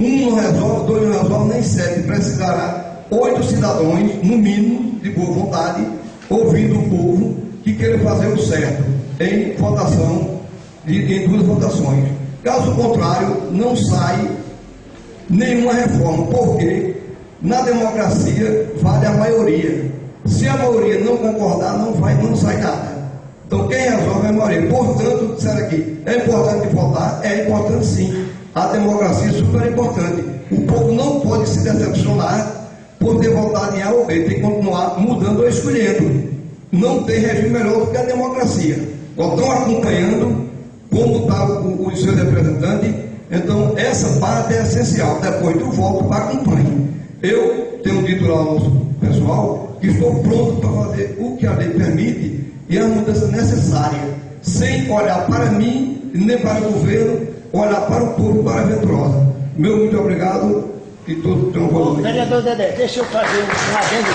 Speaker 9: Um não resolve, 2 não resolve, nem 7. Precisará 8 cidadãos, no mínimo, de boa vontade, ouvindo o povo que queira fazer o certo em votação, em 2 votações. Caso contrário, não sai nenhuma reforma, porque na democracia vale a maioria. Se a maioria não concordar, não sai nada. Então quem resolve é a maioria. Portanto, disseram aqui, é importante votar? É importante sim. A democracia é super importante. O povo não pode se decepcionar por ter votado em A ou B, tem que continuar mudando ou escolhendo. Não tem regime melhor do que a democracia. Estão acompanhando como está os seus representantes. Então essa parte é essencial. Depois do voto, acompanhe. Eu tenho dito lá ao nosso pessoal que estou pronto para fazer o que a lei permite e a mudança necessária, sem olhar para mim, nem para o governo, olhar para o povo, para a Venturosa. Meu muito obrigado e todos tenham um bom dia.
Speaker 5: Vereador Dedé, deixa eu fazer um adendo.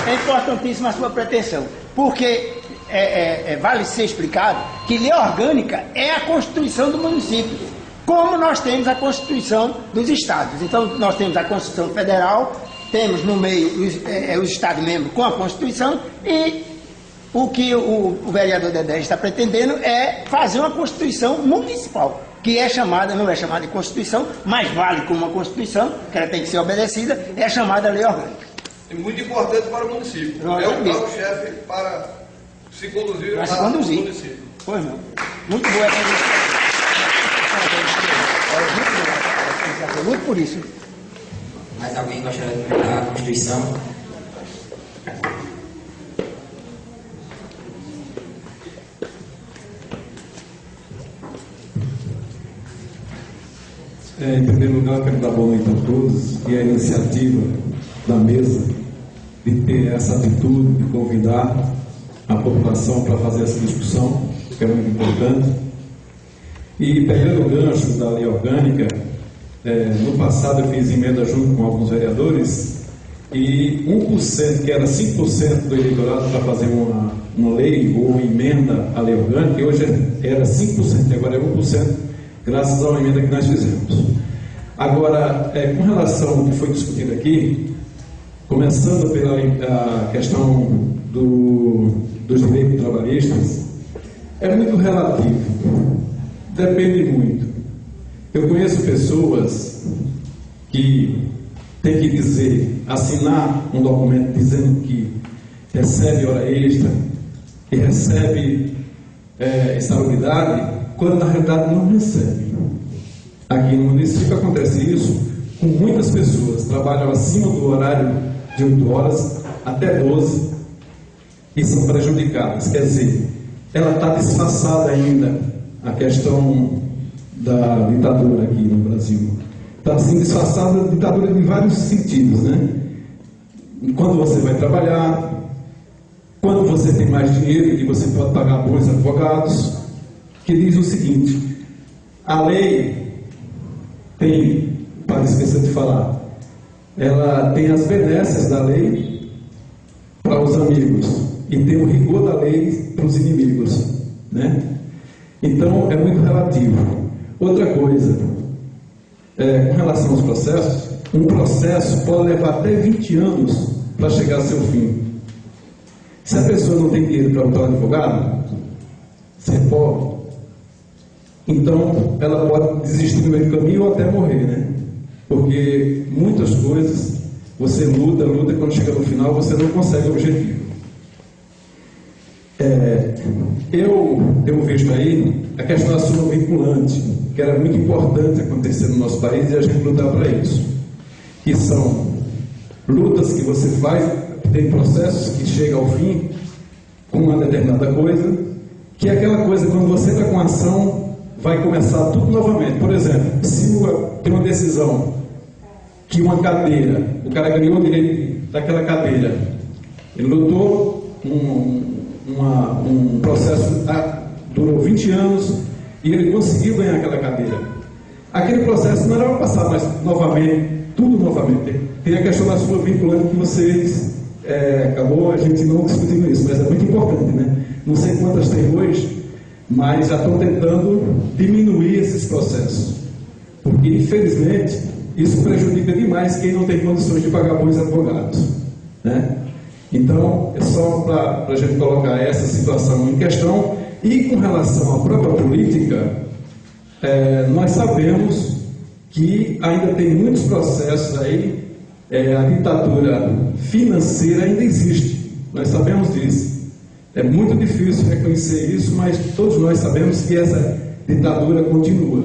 Speaker 5: É importantíssima a sua pretensão, porque vale ser explicado que lei orgânica é a Constituição do município, como nós temos a Constituição dos estados. Então, nós temos a Constituição Federal, temos no meio os Estados-membros com a Constituição, e o que o vereador Dedé está pretendendo é fazer uma Constituição municipal, que não é chamada de Constituição, mas vale como uma Constituição, que ela tem que ser obedecida, é chamada Lei Orgânica.
Speaker 9: É muito importante para o município. É o carro-chefe para se conduzir no município.
Speaker 5: Pois não. Muito boa essa discussão. Muito por isso.
Speaker 2: Mais alguém gostaria de comentar a Constituição?
Speaker 10: Em primeiro lugar, quero dar boa noite a todos e a iniciativa da mesa de ter essa atitude de convidar a população para fazer essa discussão, que é muito importante. E pegando o gancho da lei orgânica, no passado eu fiz emenda junto com alguns vereadores e 1%, que era 5% do eleitorado para fazer uma lei ou uma emenda à lei orgânica, e hoje era 5%, agora é 1%, graças a uma emenda que nós fizemos. Agora, com relação ao que foi discutido aqui, começando pela questão dos direitos trabalhistas, é muito relativo, depende muito. Eu conheço pessoas que têm que assinar um documento dizendo que recebe hora extra, que recebe estabilidade, quando na realidade não recebe. Aqui no município acontece isso com muitas pessoas, trabalham acima do horário de 8 horas até 12 e são prejudicadas. Quer dizer, ela está disfarçada ainda, a questão da ditadura aqui no Brasil. Está assim disfarçada a ditadura em vários sentidos, né? Quando você vai trabalhar, quando você tem mais dinheiro e você pode pagar bons advogados, que diz o seguinte: a lei tem, para esquecer de falar, ela tem as benesses da lei para os amigos e tem o rigor da lei para os inimigos, né? Então é muito relativo. Outra coisa, com relação aos processos, um processo pode levar até 20 anos para chegar ao seu fim. Se a pessoa não tem dinheiro para botar um advogado, se é pobre, então ela pode desistir no meio do caminho ou até morrer, né? Porque muitas coisas você luta, e quando chega no final você não consegue o objetivo. Eu tenho visto aí a questão da súmula vinculante, que era muito importante acontecer no nosso país e a gente lutar para isso. Que são lutas que você faz, tem processos que chegam ao fim com uma determinada coisa, que é aquela coisa, quando você está com ação, vai começar tudo novamente. Por exemplo, se tem uma decisão que uma cadeira, o cara ganhou o direito daquela cadeira, ele lutou um processo, durou 20 anos e ele conseguiu ganhar aquela cadeira. Aquele processo não era para passar mais novamente, tudo novamente. Tem a questão da sua vinculante que vocês, acabou a gente não discutindo isso, mas é muito importante, né? Não sei quantas tem hoje, mas já estão tentando diminuir esses processos. Porque, infelizmente, isso prejudica demais quem não tem condições de pagar bons advogados, né? Então, é só para a gente colocar essa situação em questão. E com relação à própria política, nós sabemos que ainda tem muitos processos aí, a ditadura financeira ainda existe, nós sabemos disso. É muito difícil reconhecer isso, mas todos nós sabemos que essa ditadura continua.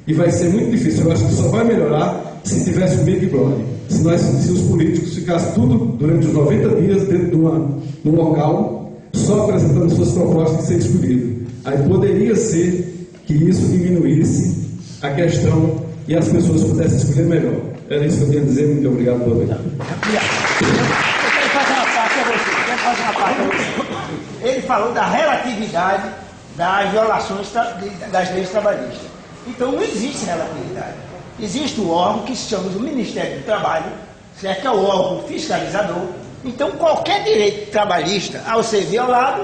Speaker 10: E vai ser muito difícil, eu acho que só vai melhorar se tivesse um Big Brother. Se os políticos ficassem tudo durante os 90 dias dentro de um local, só apresentando suas propostas e ser escolhido. Aí poderia ser que isso diminuísse a questão e as pessoas pudessem escolher melhor. Era isso que eu queria dizer. Muito obrigado por ouvir.
Speaker 5: Ele falou da relatividade das violações das leis trabalhistas. Então não existe relatividade. Existe o órgão que se chama o Ministério do Trabalho, certo? Que é o órgão fiscalizador. Então qualquer direito trabalhista, ao ser violado,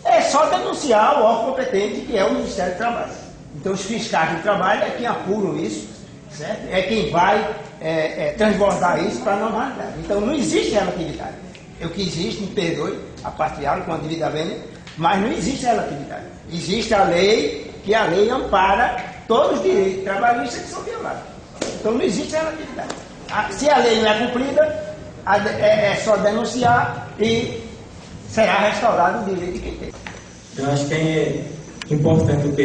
Speaker 5: é só denunciar o órgão competente, que é o Ministério do Trabalho. Então os fiscais do trabalho é quem apuram isso, certo? É quem vai transbordar isso para a normalidade. Então não existe relatividade. O que existe, me perdoe, a partilhar com a dívida vênia, mas não existe relatividade. Existe a lei, que a lei ampara todos os direitos trabalhistas que são violados. Então não existe relatividade. Se a lei não é cumprida, é só denunciar e será restaurado o direito de quem tem.
Speaker 8: Eu acho que é importante o que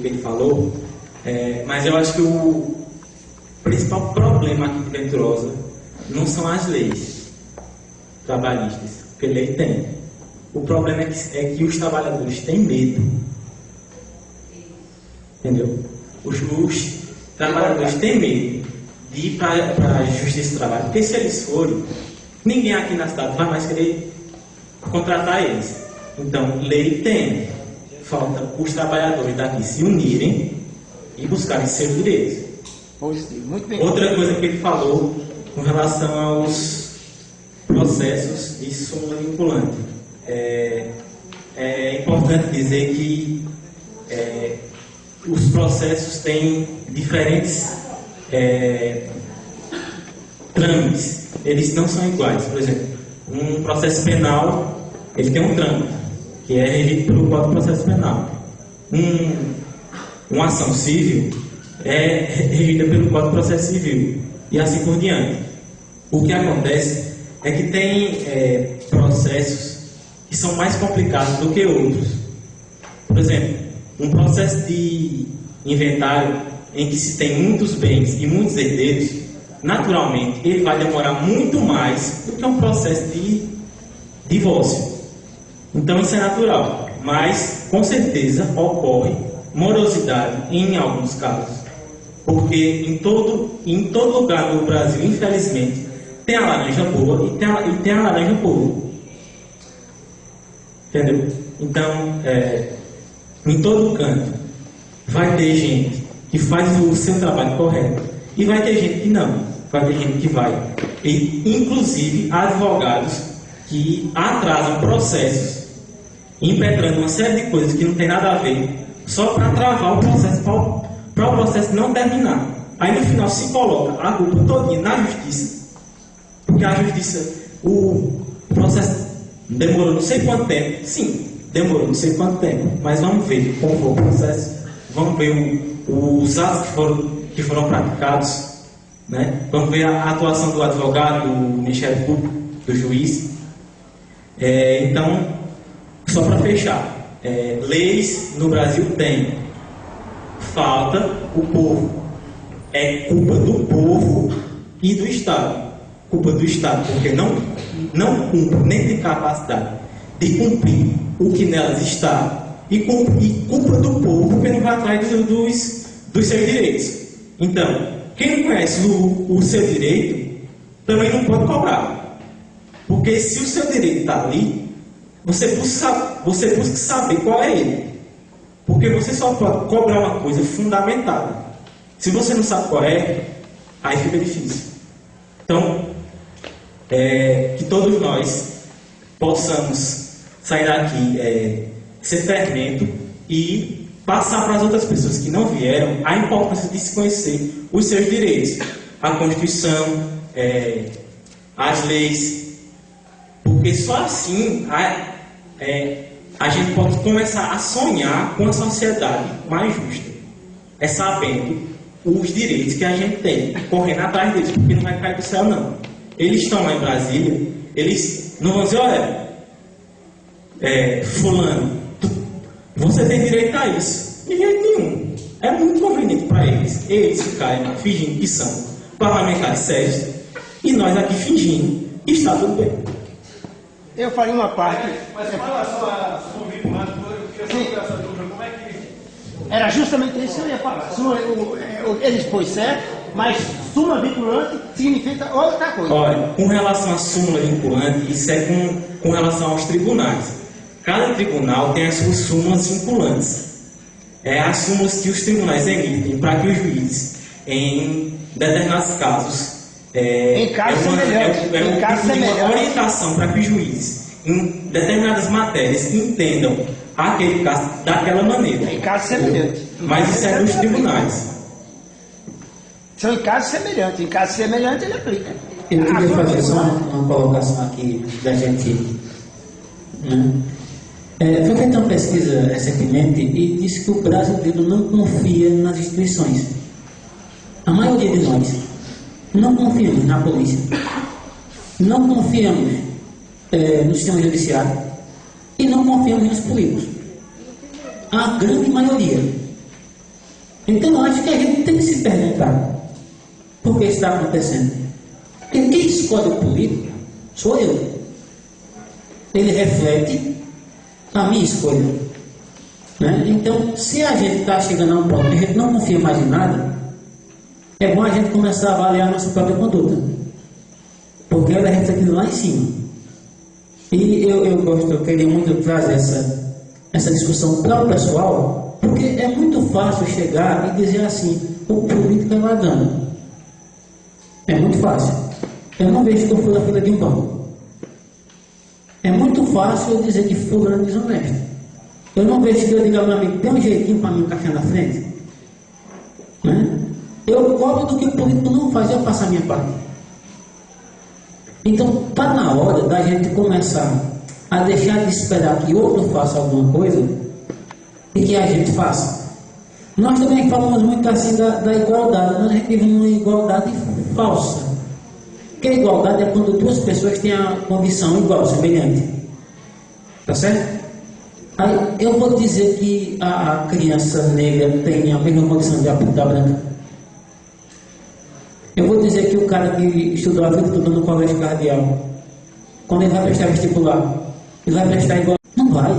Speaker 8: ele falou, mas eu acho que o principal problema aqui de Venturosa não são as leis trabalhistas, porque lei tem. O problema é que os trabalhadores têm medo. Entendeu? Os trabalhadores têm medo de ir para a justiça do trabalho, porque se eles forem, ninguém aqui na cidade vai mais querer contratar eles. Então, lei tem. Falta os trabalhadores daqui se unirem e buscarem seus direitos.
Speaker 5: Positivo. Muito bem.
Speaker 8: Outra coisa que ele falou com relação aos processos de súmula vinculante. É importante dizer que os processos têm diferentes trâmites. Eles não são iguais. Por exemplo, um processo penal, ele tem um trâmite, que é regido pelo Código de Processo Penal. Uma ação civil é regida pelo Código de Processo Civil, e assim por diante. O que acontece é que tem processos que são mais complicados do que outros. Por exemplo, um processo de inventário em que se tem muitos bens e muitos herdeiros, naturalmente ele vai demorar muito mais do que um processo de divórcio. Então isso é natural, mas com certeza ocorre morosidade em alguns casos, porque em todo lugar do Brasil, infelizmente, tem a laranja boa e tem a laranja podre. Entendeu? Então, em todo canto vai ter gente que faz o seu trabalho correto e vai ter gente que não. Vai ter gente que vai. E, inclusive, advogados que atrasam processos, impetrando uma série de coisas que não tem nada a ver, só para travar o processo, para o processo não terminar. Aí no final se coloca a culpa todinha na justiça, porque a justiça, o processo demorou não sei quanto tempo. Sim, demorou não sei quanto tempo, mas vamos ver como foi o processo, vamos ver os atos que foram praticados, né? Vamos ver a atuação do advogado, do Ministério Público, do juiz. Então, só para fechar, leis no Brasil tem, falta o povo. É culpa do povo e do Estado. Culpa do Estado, porque não cumpre, nem tem capacidade de cumprir o que nelas está, e culpa do povo, porque não vai atrás dos seus direitos. Então, quem não conhece o seu direito, também não pode cobrar. Porque se o seu direito está ali, você busca saber qual é ele. Porque você só pode cobrar uma coisa fundamentada. Se você não sabe qual é, aí fica difícil. Então, que todos nós possamos sair daqui, ser fermento e passar para as outras pessoas que não vieram a importância de se conhecer os seus direitos, a Constituição, as leis, porque só assim a gente pode começar a sonhar com uma sociedade mais justa, sabendo os direitos que a gente tem, correndo atrás deles, porque não vai cair do céu não. Eles estão lá em Brasília, eles não vão dizer, olha, fulano, você tem direito a isso. De jeito nenhum. É muito conveniente para eles ficarem fingindo que são parlamentares sérios, e nós aqui fingindo que está tudo bem.
Speaker 5: Eu faria uma parte.
Speaker 6: Mas com relação a convite, eu queria saber essa dúvida, como é que...
Speaker 5: Era justamente isso que eu ia falar. Ele expôs certo, mas súmula vinculante significa outra coisa.
Speaker 8: Olha, com relação à súmula vinculante, isso é com relação aos tribunais. Cada tribunal tem as suas súmulas vinculantes. As súmulas que os tribunais emitem para que os juízes, em determinados casos, uma orientação para que os juízes, em determinadas matérias, entendam aquele caso daquela maneira.
Speaker 5: Em caso semelhante.
Speaker 8: Mas isso é dos tribunais.
Speaker 5: São em casos semelhantes. Em caso semelhante, ele aplica.
Speaker 4: Eu queria fazer só uma colocação aqui da gente. Né? Foi feita uma pesquisa recentemente e disse que o brasileiro não confia nas instituições. A maioria de nós não confiamos na polícia, não confiamos no sistema judiciário e não confiamos nos políticos. A grande maioria. Então eu acho que a gente tem que se perguntar por que isso está acontecendo. Porque quem escolhe o político sou eu. Ele reflete a minha escolha. Né? Então, se a gente está chegando a um ponto que a gente não confia mais em nada, é bom a gente começar a avaliar a nossa própria conduta. Porque ela é refletida lá em cima. E eu queria muito trazer essa discussão para o pessoal, porque é muito fácil chegar e dizer assim, o político é ladrão. É muito fácil. Eu não vejo que eu fui na fila de um banco. É muito fácil eu dizer que fulano é desonesto. Eu não vejo que eu diga ao meu amigo, tem um jeitinho para mim um café na frente. Né? Eu cobro do que o político não faz, eu faço a minha parte. Então, está na hora da gente começar a deixar de esperar que outro faça alguma coisa e que a gente faça. Nós também falamos muito assim da igualdade. Nós vivemos uma igualdade falsa. Porque a igualdade é quando duas pessoas têm a condição igual, semelhante. Tá certo? Aí eu vou dizer que a criança negra tem a mesma condição de da branca. Eu vou dizer que o cara que estudou a vida toda no colégio cardeal, quando ele vai prestar vestibular, ele vai prestar igual. Não vai.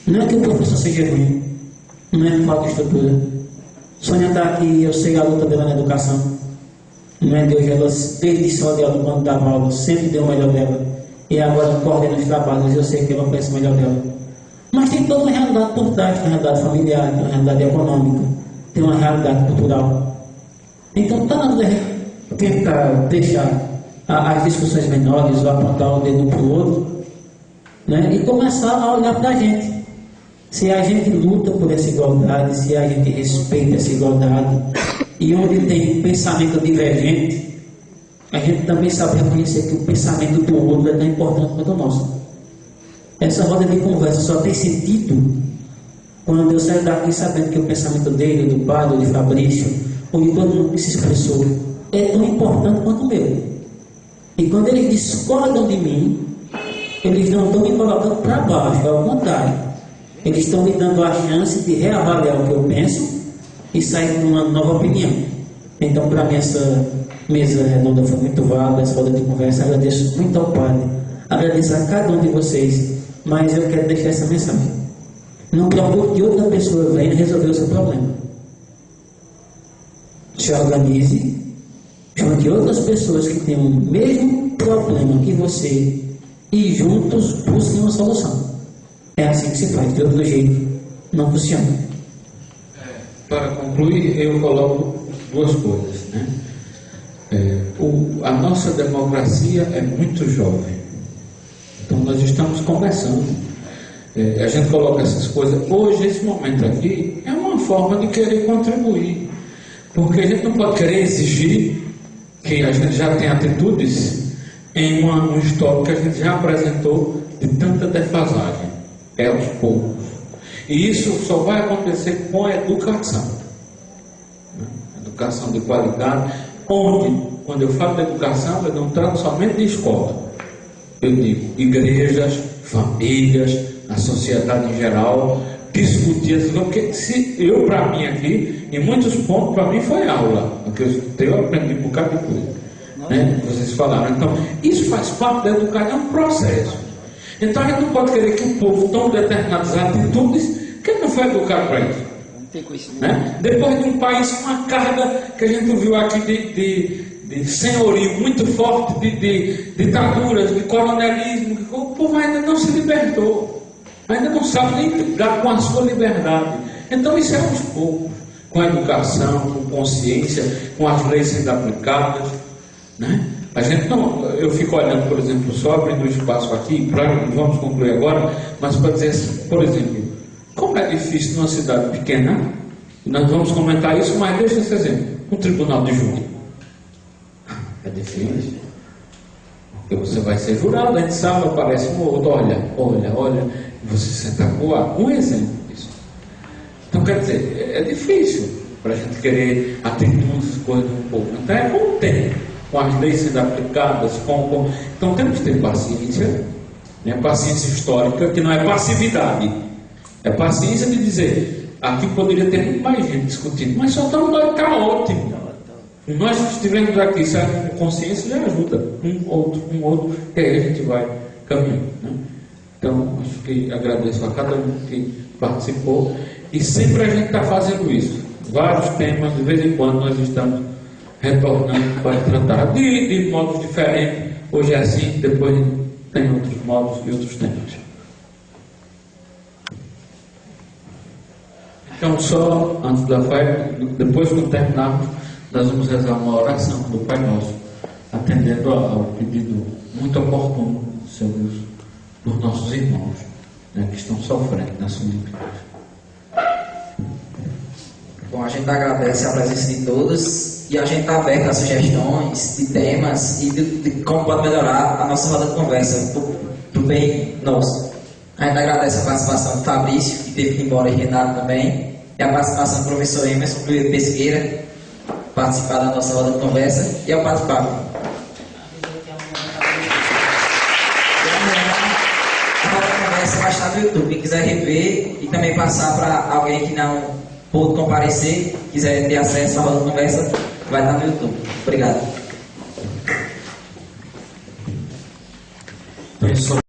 Speaker 4: Não é que o professor seja ruim. Não é que falta estrutura. Sônia está aqui, eu sei a luta dela na educação. Não é Deus, ela desde só dela quando dava aula, sempre deu o melhor dela. E agora coordena os trabalhos, eu sei que ela faz o melhor dela. Mas tem toda uma realidade por trás, tem uma realidade familiar, tem uma realidade econômica, tem uma realidade cultural. Então está na hora de tentar deixar as discussões menores, ou apontar o dedo para o outro, né? E começar a olhar para a gente. Se a gente luta por essa igualdade, se a gente respeita essa igualdade, e onde tem pensamento divergente, a gente também sabe reconhecer que o pensamento do outro é tão importante quanto o nosso. Essa roda de conversa só tem sentido quando eu saio daqui sabendo que o pensamento dele, do padre, de Fabrício, ou de todo mundo que se expressou, é tão importante quanto o meu. E quando eles discordam de mim, eles não estão me colocando para baixo, ao contrário. Eles estão me dando a chance de reavaliar o que eu penso e sair com uma nova opinião. Então, para mim, essa mesa redonda foi muito válida, essa roda de conversa. Agradeço muito ao Padre, agradeço a cada um de vocês, mas eu quero deixar essa mensagem: não procure que outra pessoa venha resolver o seu problema. Se organize, chame outras pessoas que têm o mesmo problema que você e juntos busquem uma solução. É assim que se faz, de outro jeito não funciona.
Speaker 3: Para concluir, eu coloco duas coisas, né? A nossa democracia é muito jovem, então nós estamos começando. A gente coloca essas coisas. Hoje, esse momento aqui é uma forma de querer contribuir, porque a gente não pode querer exigir que a gente já tem atitudes em um histórico que a gente já apresentou de tanta defasagem. É aos poucos. E isso só vai acontecer com a educação. Educação de qualidade, onde, quando eu falo de educação, eu não trato somente de escola. Eu digo igrejas, famílias, a sociedade em geral, discutir essas coisas, porque se eu, para mim aqui, em muitos pontos, para mim foi aula, porque eu aprendi um bocado de coisa, né? Vocês falaram. Então, isso faz parte da educação, é um processo. Então a gente não pode querer que o povo tome determinadas atitudes que ele não foi educado para isso.
Speaker 5: Não tem conhecimento.
Speaker 3: Né? Depois de um país com uma carga que a gente viu aqui de senhorio muito forte, de ditaduras, de coronelismo, o povo ainda não se libertou, ainda não sabe nem lidar com a sua liberdade. Então isso é aos poucos, com a educação, com consciência, com as leis sendo aplicadas, né? A gente não, eu fico olhando, por exemplo, só abrindo o espaço aqui, vamos concluir agora, mas para dizer assim, por exemplo, como é difícil numa cidade pequena, nós vamos comentar isso, mas deixa esse exemplo, um tribunal de júri. É difícil, porque você vai ser jurado, a gente sabe, aparece um outro, olha, você senta com um exemplo disso. Então, quer dizer, é difícil para a gente querer atitudes, coisas do povo. Então, é com o tempo, com as leis sendo aplicadas, então temos que ter paciência, né? Paciência histórica, que não é passividade, é paciência de dizer, aqui poderia ter muito mais gente discutindo, mas só estamos nós, está ótimo. Nós que estivemos aqui, sabe, com consciência, já ajuda um outro, que aí a gente vai caminhando, né? Então, acho que agradeço a cada um que participou, e sempre a gente está fazendo isso, vários temas, de vez em quando nós estamos retornando para tratar de modos diferentes. Hoje é assim, depois tem outros modos e outros temas. Então, só antes da fé, depois que terminarmos, nós vamos rezar uma oração do Pai Nosso, atendendo ao pedido muito oportuno dos nossos irmãos, né, que estão sofrendo na sua liberdade.
Speaker 2: Bom, a gente agradece a presença de todos e a gente está aberto a sugestões de temas e de como pode melhorar a nossa roda de conversa para o bem nosso. A gente agradece a participação do Fabrício, que teve que ir embora, e Renato também, e a participação do professor Emerson Pesqueira, participar da nossa roda de conversa, e ao Padre Pablo. A roda de conversa vai estar no YouTube, quem quiser rever e também passar para alguém que não pôde comparecer, quiser ter acesso à roda de conversa, vai estar no YouTube. Obrigado.
Speaker 3: Então,